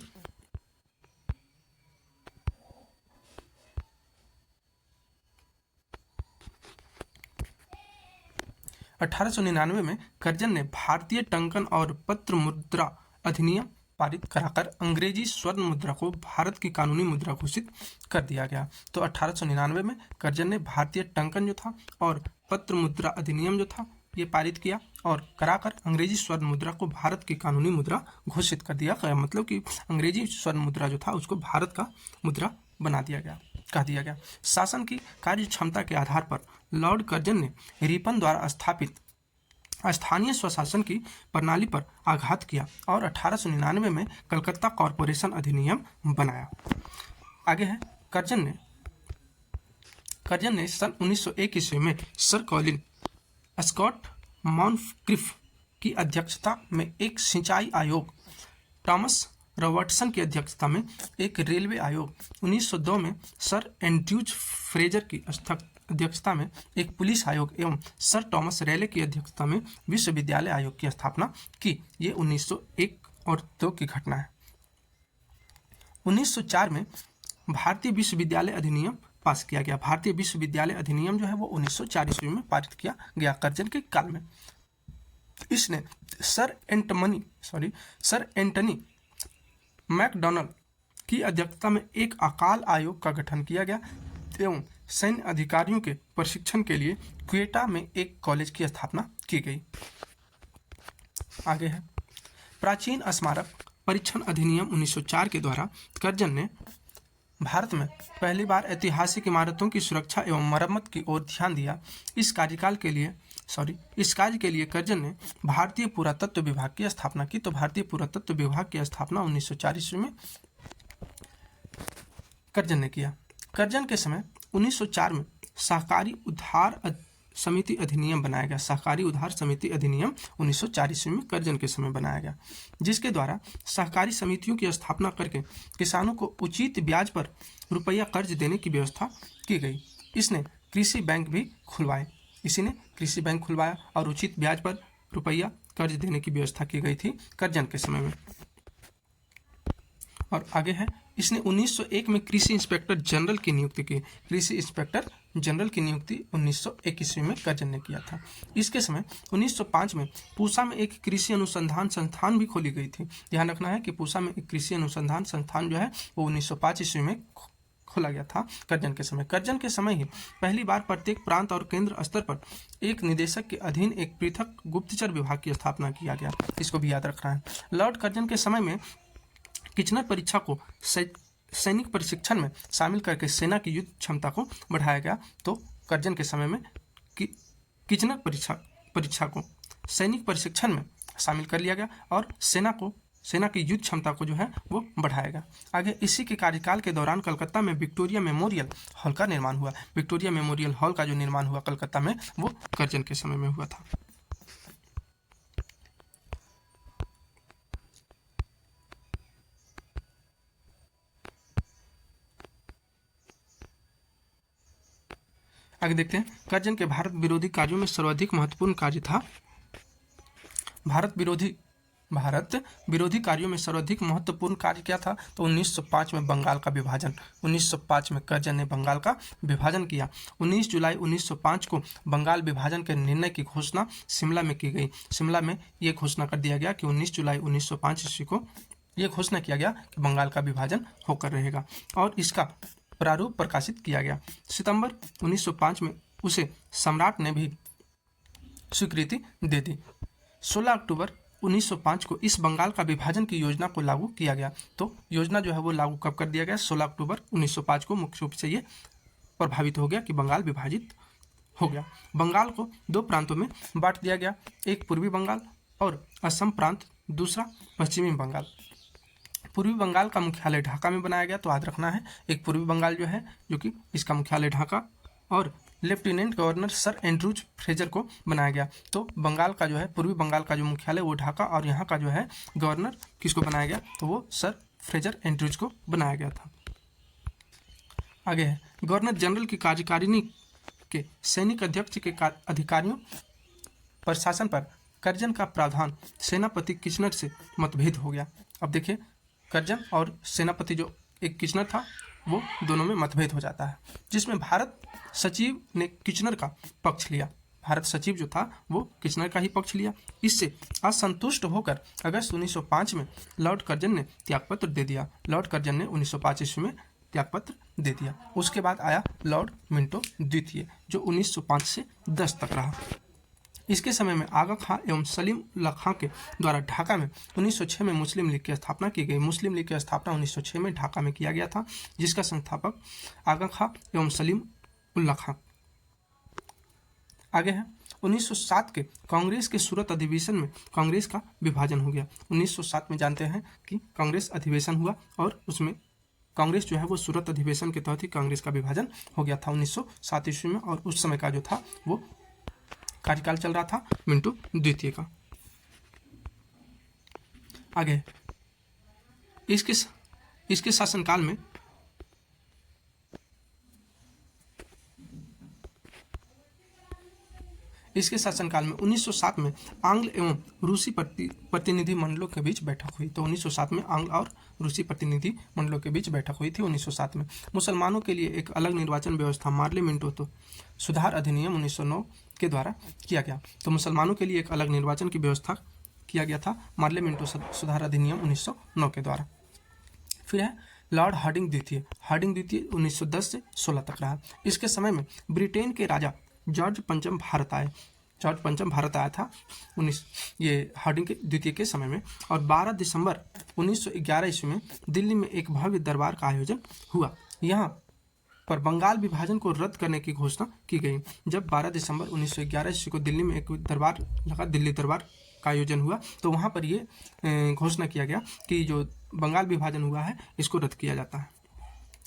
1899 में कर्जन ने भारतीय टंकन और पत्र मुद्रा अधिनियम पारित कराकर अंग्रेजी स्वर्ण मुद्रा को भारत की कानूनी मुद्रा घोषित कर दिया गया। तो 1899 में कर्जन ने भारतीय टंकन जो था और पत्र मुद्रा अधिनियम जो था ये पारित किया और कराकर अंग्रेजी स्वर्ण मुद्रा को भारत की कानूनी मुद्रा घोषित कर दिया गया। मतलब कि अंग्रेजी स्वर्ण मुद्रा जो था उसको भारत का मुद्रा बना दिया गया, कह दिया गया। शासन की कार्य क्षमता के आधार पर लॉर्ड कर्जन ने रिपन द्वारा स्थापित स्थानीय स्वशासन की प्रणाली पर आघात किया और 1899 में कलकत्ता कॉरपोरेशन अधिनियम बनाया। आगे है कर्जन ने सन 1901 ईस्वी में सर कॉलिन स्कॉट मॉनक्रिफ की अध्यक्षता में एक सिंचाई आयोग, थॉमस रॉबर्टसन की अध्यक्षता में एक रेलवे आयोग, 1902 में सर एंड्रयूज फ्रेजर की अध्यक्षता में एक पुलिस आयोग एवं सर टॉमस रेले की अध्यक्षता में विश्वविद्यालय आयोग की स्थापना की। ये 1901 और 2 की घटना है। 1904 में भारतीय विश्वविद्यालय अधिनियम पास किया गया। भारतीय विश्वविद्यालय अधिनियम जो है वो 1904 ईस्वी में पारित किया गया कर्जन के काल में। इसने सर एंटनी मैकडॉनल्ड की अध्यक्षता में एक अकाल आयोग का गठन किया गया एवं सैन्य अधिकारियों के प्रशिक्षण के लिए क्वेटा में एक कॉलेज की स्थापना की गई। आगे है प्राचीन स्मारक परीक्षण अधिनियम 1904 के द्वारा कर्जन ने भारत में पहली बार ऐतिहासिक इमारतों की सुरक्षा एवं मरम्मत की ओर ध्यान दिया। इस कार्य के लिए कर्जन ने भारतीय पुरातत्व विभाग की स्थापना की। तो भारतीय पुरातत्व विभाग की स्थापना 1904 ईस्वी में कर्जन ने किया। कर्जन के समय 1904 में सहकारी उधार समिति अधिनियम बनाया गया। सहकारी उधार समिति अधिनियम 1904 ईस्वी में कर्जन के समय बनाया गया, जिसके द्वारा सहकारी समितियों की स्थापना करके किसानों को उचित ब्याज पर रुपया कर्ज देने की व्यवस्था की गई। इसने कृषि बैंक भी खुलवाया और उचित ब्याज पर रुपया कर्ज देने की व्यवस्था की गई थी कर्जन के समय में। और आगे है, इसने 1901 में कृषि इंस्पेक्टर जनरल की नियुक्ति की। कृषि इंस्पेक्टर जनरल की नियुक्ति 1901 ईस्वी में कर्जन ने किया था। इसके समय 1905 में पूसा में एक कृषि अनुसंधान संस्थान भी खोली गई थी। ध्यान रखना है कि पूसा में एक कृषि अनुसंधान संस्थान जो है वो 1905 ईस्वी में खोला गया था कर्जन के समय। कर्जन के समय ही पहली बार प्रत्येक प्रांत और केंद्र स्तर पर एक निदेशक के अधीन एक पृथक गुप्तचर विभाग की स्थापना किया गया। इसको भी याद रखना है। लॉर्ड कर्जन के समय में किचनर परीक्षा को सैनिक प्रशिक्षण में शामिल करके सेना की युद्ध क्षमता को बढ़ाया गया। तो कर्जन के समय में किचनर परीक्षा को सैनिक प्रशिक्षण में शामिल कर लिया गया और सेना की युद्ध क्षमता को जो है वो बढ़ाएगा। आगे, इसी के कार्यकाल के दौरान कलकत्ता में विक्टोरिया मेमोरियल हॉल का निर्माण हुआ। विक्टोरिया मेमोरियल हॉल का जो निर्माण हुआ कलकत्ता में वो कर्जन के समय में हुआ था। आगे देखते हैं, कर्जन के भारत विरोधी कार्यों में सर्वाधिक महत्वपूर्ण कार्य था। भारत विरोधी कार्यों में सर्वाधिक महत्वपूर्ण कार्य क्या था? तो 1905 में बंगाल का विभाजन। 1905 में कर्जन ने बंगाल का विभाजन किया। 19 जुलाई 1905 को बंगाल विभाजन के निर्णय की घोषणा शिमला में की गई। शिमला में ये घोषणा कर दिया गया कि 19 जुलाई 1905 ईस्वी को ये घोषणा किया गया कि बंगाल का विभाजन होकर रहेगा और इसका प्रारूप प्रकाशित किया गया। सितंबर 1905 में उसे सम्राट ने भी स्वीकृति दे दी। 16 अक्टूबर 1905 को इस बंगाल का विभाजन की योजना को लागू किया गया। तो योजना जो है वो लागू कब कर दिया गया? 16 अक्टूबर 1905 को मुख्य रूप से ये प्रभावित हो गया कि बंगाल विभाजित हो गया। बंगाल को दो प्रांतों में बांट दिया गया, एक पूर्वी बंगाल और असम प्रांत, दूसरा पश्चिमी बंगाल। पूर्वी बंगाल का मुख्यालय ढाका में बनाया गया। तो याद रखना है, एक पूर्वी बंगाल जो है जो कि इसका मुख्यालय ढाका और lieutenant governor sir Andrews Fraser को बनाया गया। तो बंगाल का जो है पूर्वी बंगाल का जो मुख्यालय वो ढाका और यहाँ का जो है गवर्नर किसको बनाया गया? तो वो सर फ्रेजर एंड्रूज को बनाया गया था। आगे है, गवर्नर जनरल की कार्यकारिणी के सैनिक अध्यक्ष के अधिकारियों प्रशासन पर कर्जन का प्रावधान सेनापति किचनर से मतभेद हो गया। अब देखिए, कर्जन और सेनापति जो एक किचनर था वो दोनों में मतभेद हो जाता है, जिसमें भारत सचिव ने किचनर का पक्ष लिया। भारत सचिव जो था वो किचनर का ही पक्ष लिया। इससे असंतुष्ट होकर अगस्त 1905 में लॉर्ड कर्जन ने त्यागपत्र दे दिया। लॉर्ड कर्जन ने 1905 ईस्वी में त्यागपत्र दे दिया। उसके बाद आया लॉर्ड मिंटो द्वितीय जो 1905 से 10 तक रहा। इसके समय में आगा खां एवं सलीम उल्लाह खां के द्वारा ढाका में 1906 में मुस्लिम लीग की स्थापना की गई। मुस्लिम लीग की स्थापना 1906 में ढाका में किया गया था, जिसका संस्थापक आगा खां एवं सलीम उल्लाह खां। आगे है, 1907 के कांग्रेस के सूरत अधिवेशन में कांग्रेस का विभाजन हो गया। 1907 में जानते हैं कि कांग्रेस अधिवेशन हुआ और उसमें कांग्रेस जो है वो सूरत अधिवेशन के तहत ही कांग्रेस का विभाजन हो गया था 1907 ईस्वी में। और उस समय का जो था वो कार्यकाल चल रहा था मिंटो द्वितीय का। आगे इसके शासनकाल में इसके शासनकाल में 1907 में आंग्ल एवं रूसी प्रतिनिधि मंडलों के बीच बैठक हुई। तो 1907 में आंग्ल और रूसी प्रतिनिधि मंडलों के बीच बैठक हुई थी 1907 में। मुसलमानों के लिए एक अलग निर्वाचन व्यवस्था मार्ले मिंटो तो सुधार अधिनियम 1909 के द्वारा किया गया। तो मुसलमानों के लिए एक अलग निर्वाचन की व्यवस्था किया गया था मार्ले मिंटो सुधार अधिनियम 1909 के द्वारा। फिर है लॉर्ड हार्डिंग द्वितीय। हार्डिंग द्वितीय 1910 से 16 तक रहा। इसके समय में ब्रिटेन के राजा जॉर्ज पंचम भारत आए। जॉर्ज पंचम भारत आया था ये हार्डिंग के द्वितीय के समय में। और 12 दिसंबर 1911 ईस्वी में दिल्ली में एक भव्य दरबार का आयोजन हुआ। यहाँ पर बंगाल विभाजन को रद्द करने की घोषणा की गई। जब 12 दिसंबर 1911 ईस्वी को दिल्ली में एक दरबार लगा, दिल्ली दरबार का आयोजन हुआ, तो वहाँ पर ये घोषणा किया गया कि जो बंगाल विभाजन हुआ है इसको रद्द किया जाता है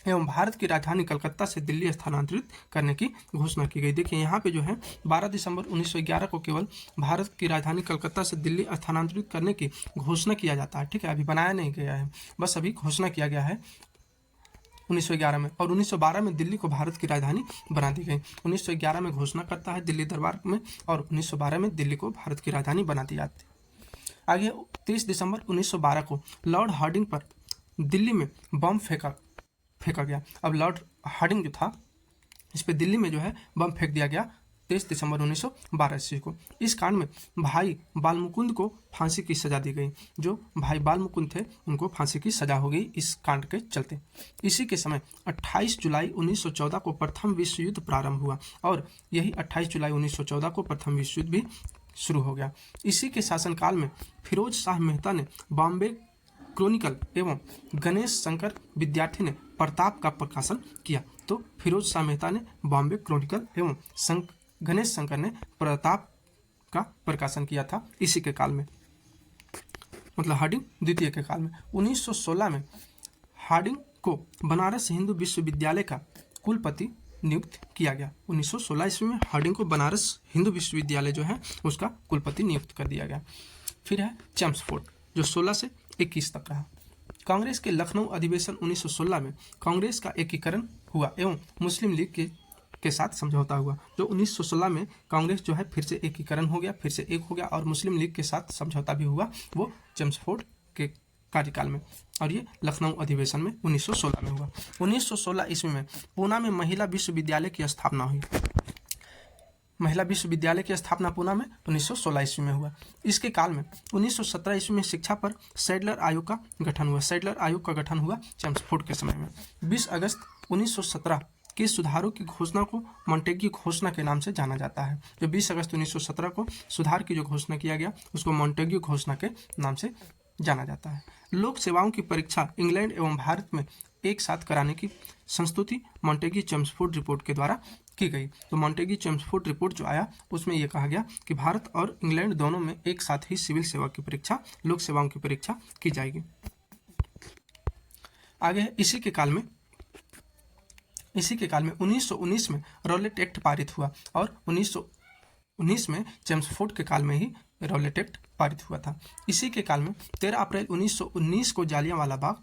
एवं भारत की राजधानी कलकत्ता से दिल्ली स्थानांतरित करने की घोषणा की गई। देखिए यहाँ पे जो है 12 दिसंबर 1911 को केवल भारत की राजधानी कलकत्ता से दिल्ली स्थानांतरित करने की घोषणा किया जाता है। ठीक है, अभी बनाया नहीं गया है, बस अभी घोषणा किया गया है 1911 में। और 1912 में दिल्ली को भारत की राजधानी बना दी गई। 1911 में घोषणा करता है दिल्ली दरबार में और 1912 में दिल्ली को भारत की राजधानी बना दी जाती है। आगे 30 दिसंबर 1912 को लॉर्ड हार्डिंग पर दिल्ली में बम फेंका गया। अब लॉर्ड हार्डिंग जो था इस पे दिल्ली में जो है बम फेंक दिया गया 23 दिसंबर 1912 ईस्वी को। इस कांड में भाई बालमुकुंद को फांसी की सजा दी गई। जो भाई बालमुकुंद थे उनको फांसी की सजा हो गई इस कांड के चलते। इसी के समय 28 जुलाई 1914 को प्रथम विश्व युद्ध प्रारंभ हुआ और यही 28 जुलाई 1914 को प्रथम विश्व युद्ध भी शुरू हो गया। इसी के शासनकाल में फिरोज शाह मेहता ने बॉम्बे क्रॉनिकल एवं गणेश शंकर विद्यार्थी ने प्रताप का प्रकाशन किया। तो फिरोज शाह मेहता ने बॉम्बे क्रॉनिकल एवं गणेश शंकर ने प्रताप का प्रकाशन किया था इसी के काल में, मतलब हार्डिंग द्वितीय के काल में। 1916 में हार्डिंग को बनारस हिंदू विश्वविद्यालय का कुलपति नियुक्त किया गया। 1916 ईस्वी में हार्डिंग को बनारस हिंदू विश्वविद्यालय जो है उसका कुलपति नियुक्त कर दिया गया। फिर है चेम्सफोर्ड जो 16 से 21 तक रहा। कांग्रेस के लखनऊ अधिवेशन 1916 में कांग्रेस का एकीकरण हुआ एवं मुस्लिम लीग के साथ समझौता हुआ। जो 1916 में कांग्रेस जो है फिर से एकीकरण हो गया, फिर से एक हो गया और मुस्लिम लीग के साथ समझौता भी हुआ वो चेम्सफोर्ड के कार्यकाल में, और ये लखनऊ अधिवेशन में 1916 में हुआ। 1916 ईस्वी में पूना में महिला विश्वविद्यालय की स्थापना हुई। महिला विश्वविद्यालय की स्थापना पूना में 1916 ईस्वी में हुआ। इसके काल में 1917 ईस्वी में शिक्षा पर सैडलर आयोग का गठन हुआ। सैडलर आयोग का गठन हुआ चेम्सफोर्ड के समय में। 20 अगस्त 1917 के सुधारों की घोषणा को मॉन्टेग्यू घोषणा के नाम से जाना जाता है। जो 20 अगस्त 1917 को सुधार की जो घोषणा किया गया उसको मॉन्टेग्यू घोषणा के नाम से जाना जाता है। लोक सेवाओं की परीक्षा इंग्लैंड एवं भारत में एक साथ कराने की संस्तुति मॉन्टेग्यू चेम्सफोर्ड रिपोर्ट के द्वारा की गई। तो मॉन्टेग्यू चेम्सफोर्ड रिपोर्ट जो आया उसमें यह कहा गया कि भारत और इंग्लैंड दोनों में एक साथ ही सिविल सेवा की परीक्षा, लोक सेवाओं की परीक्षा की जाएगी। आगे है इसी के काल में 1919 में रॉलेट एक्ट पारित हुआ और 1919 में चेम्सफोर्ड के काल में ही रॉलेट एक्ट पारित हुआ था। इसी के काल में 13 अप्रैल 1919 को जालियांवाला बाग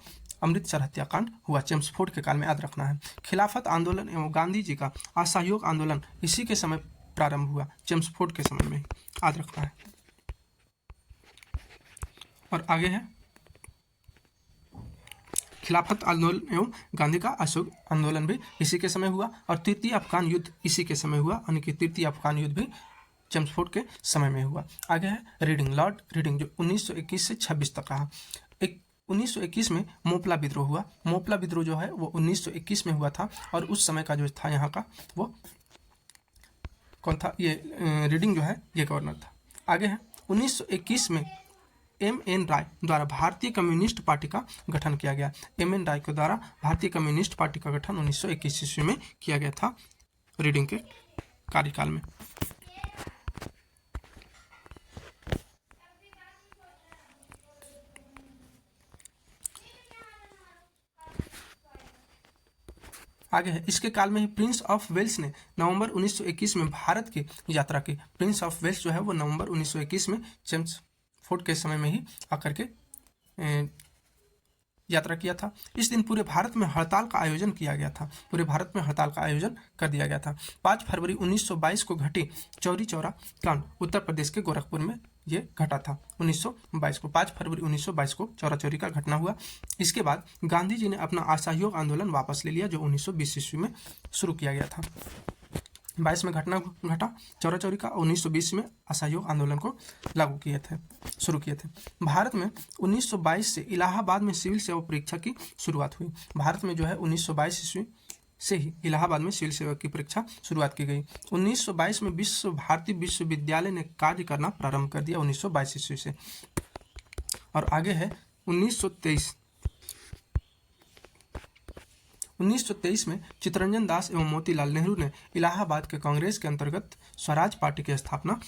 अमृतसर हत्याकांड हुआ। चेम्सफोर्ड के काल में याद रखना है। खिलाफत आंदोलन एवं गांधी जी का असहयोग आंदोलन इसी के समय प्रारंभ हुआ, चेम्सफोर्ड के समय में ही, याद रखना है। और आगे है खिलाफत आंदोलन एवं गांधी का असहयोग आंदोलन भी इसी के समय हुआ और तृतीय अफगान युद्ध इसी के समय हुआ, यानी कि तृतीय अफगान युद्ध भी चेम्सफोर्ड के समय में हुआ। आगे है रीडिंग, लॉर्ड रीडिंग जो 1921 से 26 तक रहा। 1921 में मोपला विद्रोह हुआ। मोपला विद्रोह जो है वो 1921 में हुआ था और उस समय का जो था यहाँ का वो कौन था, ये रीडिंग जो है ये गवर्नर था। आगे है 1921 में M.N. राय द्वारा भारतीय कम्युनिस्ट पार्टी का गठन किया गया। M.N. राय के द्वारा भारतीय कम्युनिस्ट पार्टी का गठन 1921 ईस्वी में किया गया था रीडिंग के कार्यकाल में। आगे है इसके काल में ही प्रिंस ऑफ वेल्स ने नवंबर 1921 में भारत की यात्रा की। प्रिंस ऑफ वेल्स जो है वो नवंबर 1921 में चेम्सफोर्ड के समय में ही आकर के यात्रा किया था। इस दिन पूरे भारत में हड़ताल का आयोजन किया गया था। पूरे भारत में हड़ताल का आयोजन कर दिया गया था। 5 फरवरी 1922 को घटी चौरी चौरा कांड उत्तर प्रदेश के गोरखपुर में ये घटा था। 1922 को 5 फरवरी 1922 को चौरा चौरी का घटना हुआ। इसके बाद गांधी जी ने अपना असहयोग आंदोलन वापस ले लिया जो 1920 ईस्वी में शुरू किया गया था। 22 में घटना घटा चौरा चौरी का, 1920 में असहयोग आंदोलन को शुरू किए थे। भारत में 1922 से इलाहाबाद में सिविल सेवा परीक्षा की शुरुआत हुई। भारत में जो है 1922 ईस्वी से ही इलाहाबाद में सिविल सेवा की परीक्षा शुरुआत की गई। 1922 में विश्व भारती विश्वविद्यालय ने कार्य करना प्रारंभ कर दिया 1922 ईस्वी से। और आगे है 1923 में चित्तरंजन दास एवं मोतीलाल नेहरू ने इलाहाबाद के कांग्रेस के अंतर्गत स्वराज पार्टी की स्थापना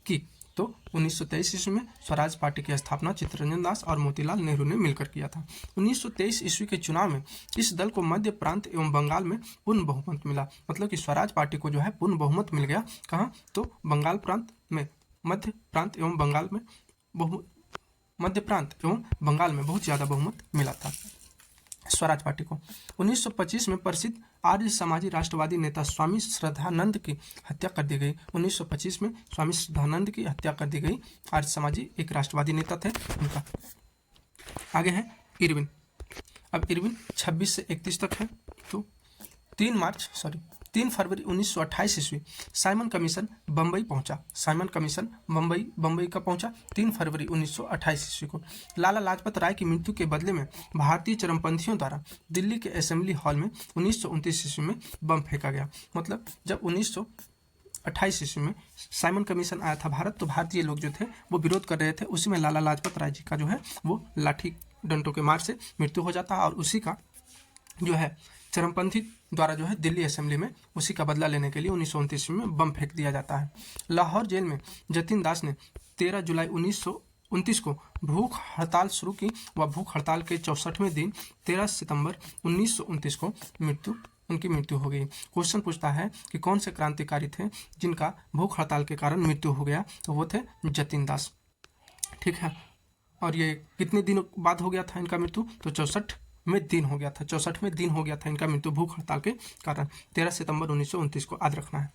की। तो 1923 ईस्वी में स्वराज पार्टी की स्थापना चित्तरंजन दास और मोतीलाल नेहरू ने मिलकर किया था। 1923 ईस्वी के चुनाव में इस दल को मध्य प्रांत एवं बंगाल में पूर्ण बहुमत मिला। मतलब कि स्वराज पार्टी को जो है पूर्ण बहुमत मिल गया। कहाँ? तो बंगाल प्रांत में, मध्य प्रांत एवं बंगाल में बहुत ज़्यादा बहुमत मिला था स्वराज पार्टी को। 1925 में प्रसिद्ध आर्य समाजी राष्ट्रवादी नेता स्वामी श्रद्धानंद की हत्या कर दी गई। 1925 में स्वामी श्रद्धानंद की हत्या कर दी गई। आर्य समाजी एक राष्ट्रवादी नेता थे उनका। आगे है इरविन। अब इरविन 26 से 31 तक है। तो 3 फरवरी 1928 ईस्वी साइमन कमीशन बम्बई पहुंचा। साइमन कमीशन बम्बई कब पहुंचा? 3 फरवरी 1928 ईस्वी को। लाला लाजपत राय की मृत्यु के बदले में भारतीय चरमपंथियों द्वारा दिल्ली के असेंबली हॉल में 1929 ईस्वी में बम फेंका गया। मतलब जब 1928 ईस्वी में साइमन कमीशन आया था भारत, तो भारतीय लोग जो थे वो विरोध कर रहे थे। उसी में लाला लाजपत राय जी का जो है वो लाठी डंडों के मार से मृत्यु हो जाता है और उसी का जो है चरमपंथी द्वारा जो है दिल्ली असेंबली में उसी का बदला लेने के लिए 1929 में बम फेंक दिया जाता है। लाहौर जेल में जतिन दास ने 13 जुलाई 1929 को भूख हड़ताल शुरू की व भूख हड़ताल के 64वें दिन 13 सितंबर 1929 को उनकी मृत्यु हो गई। क्वेश्चन पूछता है कि कौन से क्रांतिकारी थे जिनका भूख हड़ताल के कारण मृत्यु हो गया? तो वो थे जतिन दास। ठीक है, और ये कितने दिनों बाद हो गया था इनका मृत्यु? तो 64वें दिन हो गया था। 64वें दिन हो गया था इनका मृत्यु भूख हड़ताल के कारण। 13 सितंबर 1929 को याद रखना है।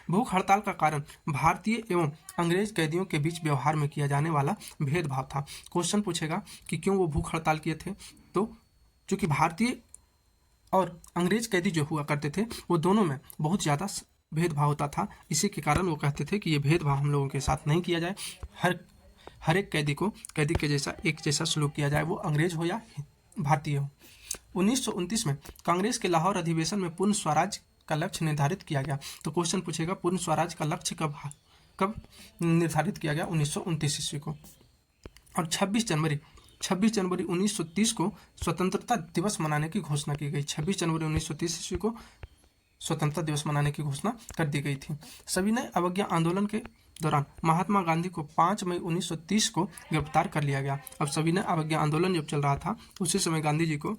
भूख हड़ताल का कारण भारतीय एवं अंग्रेज कैदियों के बीच व्यवहार में किया जाने वाला भेदभाव था। क्वेश्चन पूछेगा कि क्यों वो भूख हड़ताल किए थे? तो चूंकि भारतीय और अंग्रेज कैदी जो हुआ करते थे वो दोनों में बहुत ज़्यादा भेदभाव होता था। इसी के कारण वो कहते थे कि ये भेदभाव हम लोगों के साथ नहीं किया जाए, हर एक कैदी को कैदी के जैसा एक जैसा सलूक किया जाए, वो अंग्रेज हो या भारतीय हो। 1929 में कांग्रेस के लाहौर अधिवेशन में पूर्ण स्वराज का लक्ष्य निर्धारित किया गया। तो क्वेश्चन पूछेगा पूर्ण स्वराज का लक्ष्य कब निर्धारित किया गया? 1929 ईस्वी को। और 26 जनवरी 1930 को स्वतंत्रता दिवस मनाने की घोषणा की गई। 26 जनवरी 1930 ईस्वी को स्वतंत्रता दिवस मनाने की घोषणा कर दी गई थी। सविनय अवज्ञा आंदोलन के दौरान महात्मा गांधी को 5 मई 1930 को गिरफ्तार कर लिया गया। अब सविनय अवज्ञा आंदोलन जब चल रहा था उसी समय गांधी जी को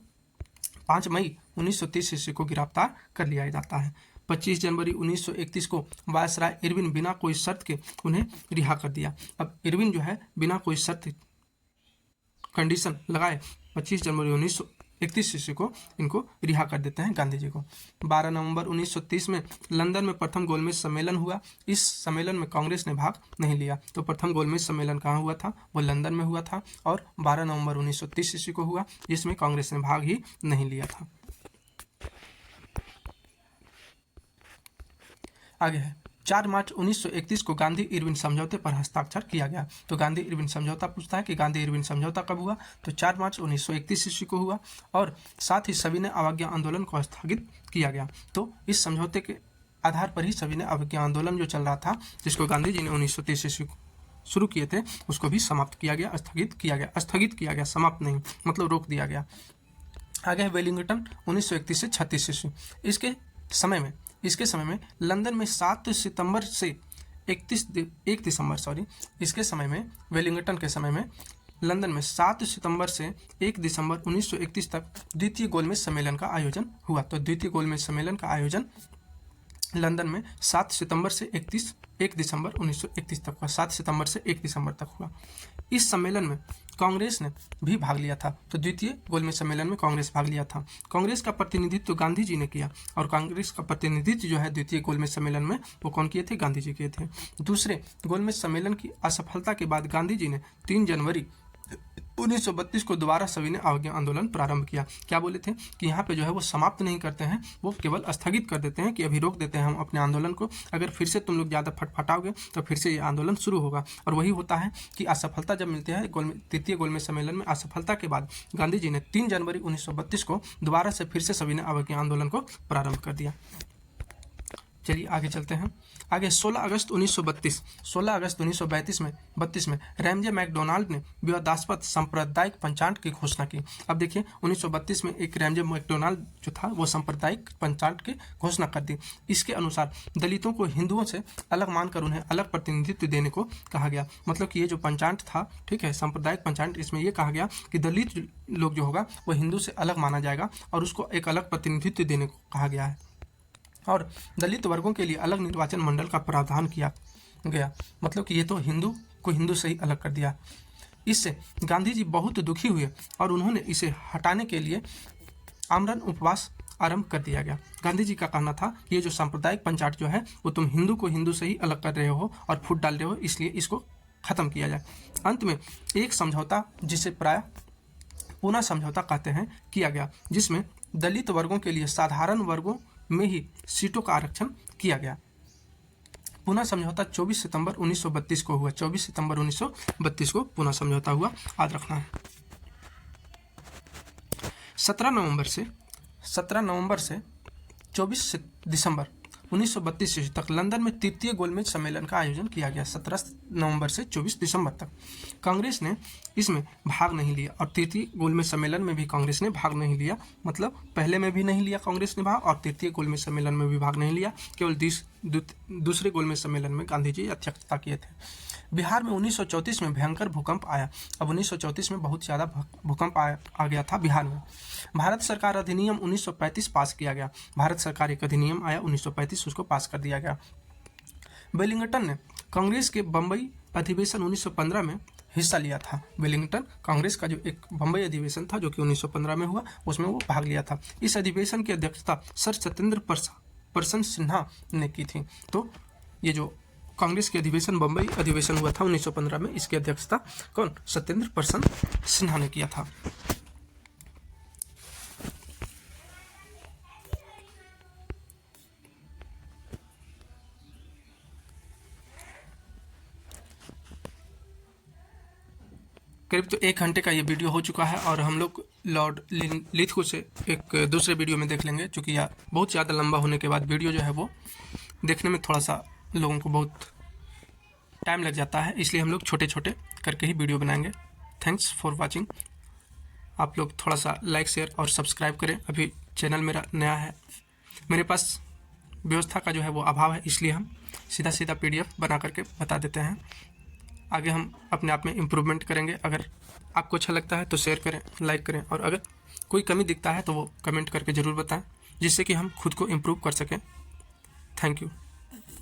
5 मई 1930 ईस्वी को गिरफ्तार कर लिया जाता है। 25 जनवरी 1931 को वायसराय इरविन बिना कोई शर्त के उन्हें रिहा कर दिया। अब इरविन जो है बिना कोई शर्त कंडीशन लगाए 25 जनवरी 1931 ईस्वी को इनको रिहा कर देते हैं गांधी जी को। 12 नवंबर 1930 में लंदन में प्रथम गोलमेज सम्मेलन हुआ। इस सम्मेलन में कांग्रेस ने भाग नहीं लिया। तो प्रथम गोलमेज सम्मेलन कहाँ हुआ था? वो लंदन में हुआ था और 12 नवंबर 1930 ईस्वी को हुआ, जिसमें कांग्रेस ने भाग ही नहीं लिया था। आगे है 4 मार्च 1931 को गांधी इरविन समझौते पर हस्ताक्षर किया गया। तो गांधी इरविन समझौता पूछता है कि गांधी इरविन समझौता कब हुआ? तो 4 मार्च 1931 ईस्वी को हुआ और साथ ही सविनय अवज्ञा आंदोलन को स्थगित किया गया। तो इस समझौते के आधार पर ही सविनय अवज्ञा आंदोलन जो चल रहा था, जिसको गांधी जी ने 1930 ईस्वी को शुरू किए थे, उसको भी समाप्त किया गया, स्थगित किया गया, समाप्त नहीं मतलब रोक दिया गया। आगे है वेलिंगटन 1931 से 36 ईस्वी। इसके समय में लंदन में 7 सितंबर से 1 दिसंबर इसके समय में वेलिंगटन के समय में लंदन में 7 सितंबर से 1 दिसंबर 1931 तक द्वितीय गोलमेज सम्मेलन का आयोजन हुआ। तो द्वितीय गोलमेज सम्मेलन का आयोजन लंदन में 7 सितंबर से 1 दिसंबर 1931 तक हुआ। 7 सितंबर से 1 दिसंबर तक हुआ। इस सम्मेलन में कांग्रेस ने भी भाग लिया था। तो द्वितीय गोलमेज सम्मेलन में कांग्रेस भाग लिया था। कांग्रेस का प्रतिनिधित्व गांधी जी ने किया और कांग्रेस का प्रतिनिधित्व जो है द्वितीय गोलमेज सम्मेलन में वो कौन किए थे? गांधी जी किए थे। दूसरे गोलमेज सम्मेलन की असफलता के बाद गांधी जी ने 3 जनवरी 1932 को दोबारा सविनय अवज्ञा आंदोलन प्रारंभ किया। क्या बोले थे कि यहाँ पे जो है वो समाप्त नहीं करते हैं, वो केवल स्थगित कर देते हैं कि अभी रोक देते हैं हम अपने आंदोलन को, अगर फिर से तुम लोग ज़्यादा फटफटाओगे तो फिर से ये आंदोलन शुरू होगा। और वही होता है कि असफलता जब मिलती है तृतीय गोलमेज सम्मेलन में, असफलता के बाद गांधी जी ने 3 जनवरी 1932 को दोबारा से फिर से सविनय अवज्ञा आंदोलन को प्रारंभ कर दिया। चलिए आगे चलते हैं। आगे 16 अगस्त 1932 में रैमजे मैकडोनाल्ड ने विवादास्पद सांप्रदायिक पंचांग की घोषणा की। अब देखिए 1932 में एक रैमजे मैकडोनाल्ड जो था वो सांप्रदायिक पंचांग की घोषणा कर दी। इसके अनुसार दलितों को हिंदुओं से अलग मानकर उन्हें अलग प्रतिनिधित्व देने को कहा गया। मतलब कि ये जो पंचांग था, ठीक है, सांप्रदायिक पंचांग, इसमें यह कहा गया कि दलित लोग जो होगा वो हिंदू से अलग माना जाएगा और उसको एक अलग प्रतिनिधित्व देने को कहा गया है। और दलित वर्गों के लिए अलग निर्वाचन मंडल का प्रावधान किया गया। मतलब कि ये तो हिंदू को हिंदू से ही अलग कर दिया। इससे गांधी जी बहुत दुखी हुए और उन्होंने इसे हटाने के लिए आमरण उपवास आरंभ कर दिया गया। गांधी जी का कहना था कि ये जो सांप्रदायिक पंचायत जो है वो तुम हिंदू को हिंदू से ही अलग कर रहे हो और फूट डाल रहे हो, इसलिए इसको खत्म किया जाए। अंत में एक समझौता जिसे प्राय पुनः समझौता कहते हैं किया गया, जिसमें दलित वर्गों के लिए साधारण वर्गों में ही सीटों का आरक्षण किया गया। पुनः समझौता 24 सितंबर 1932 को हुआ। 24 सितंबर 1932 को पुनः समझौता हुआ, याद रखना है। 17 नवंबर से 24 दिसंबर 1932 तक लंदन में तृतीय गोलमेज सम्मेलन का आयोजन किया गया। 17 नवंबर से 24 दिसंबर तक कांग्रेस ने इसमें भाग नहीं लिया, और तृतीय गोलमेज सम्मेलन में भी कांग्रेस ने भाग नहीं लिया। मतलब पहले में भी नहीं लिया कांग्रेस ने भाग, और तृतीय गोलमेज सम्मेलन में भी भाग नहीं लिया। केवल दूसरे गोलमेज सम्मेलन में गांधी जी अध्यक्षता किए थे। बिहार में 1934 में भयंकर भूकंप आया। अब 1934 में बहुत ज़्यादा भूकंप आ गया था बिहार में। भारत सरकार अधिनियम 1935 पास किया गया। भारत सरकार एक अधिनियम आया 1935, उसको पास कर दिया गया। वेलिंगटन ने कांग्रेस के बम्बई अधिवेशन 1915 में हिस्सा लिया था। वेलिंगटन कांग्रेस का जो एक बम्बई अधिवेशन था जो कि 1915 में हुआ, उसमें वो भाग लिया था। इस अधिवेशन की अध्यक्षता सर सत्येंद्र प्रसन्न सिन्हा ने की थी। तो ये जो कांग्रेस के अधिवेशन बम्बई अधिवेशन हुआ था 1915 में, इसकी अध्यक्षता कौन? सत्येंद्र प्रसन्न सिन्हा ने किया था। करीब तो 1 घंटे का ये वीडियो हो चुका है, और हम लोग लॉर्ड लिथगो से एक दूसरे वीडियो में देख लेंगे, क्योंकि यह बहुत ज़्यादा लंबा होने के बाद वीडियो जो है वो देखने में थोड़ा सा लोगों को बहुत टाइम लग जाता है, इसलिए हम लोग छोटे छोटे करके ही वीडियो बनाएंगे। Thanks for watching. आप लोग थोड़ा सा लाइक, शेयर और सब्सक्राइब करें। अभी चैनल मेरा नया है, मेरे पास व्यवस्था का जो है वो अभाव है, इसलिए हम सीधा PDF बना करके बता देते हैं। आगे हम अपने आप में इम्प्रूवमेंट करेंगे। अगर आपको अच्छा लगता है तो शेयर करें, लाइक करें, और अगर कोई कमी दिखता है तो वो कमेंट करके ज़रूर बताएं, जिससे कि हम खुद को इम्प्रूव कर सकें। Thank you.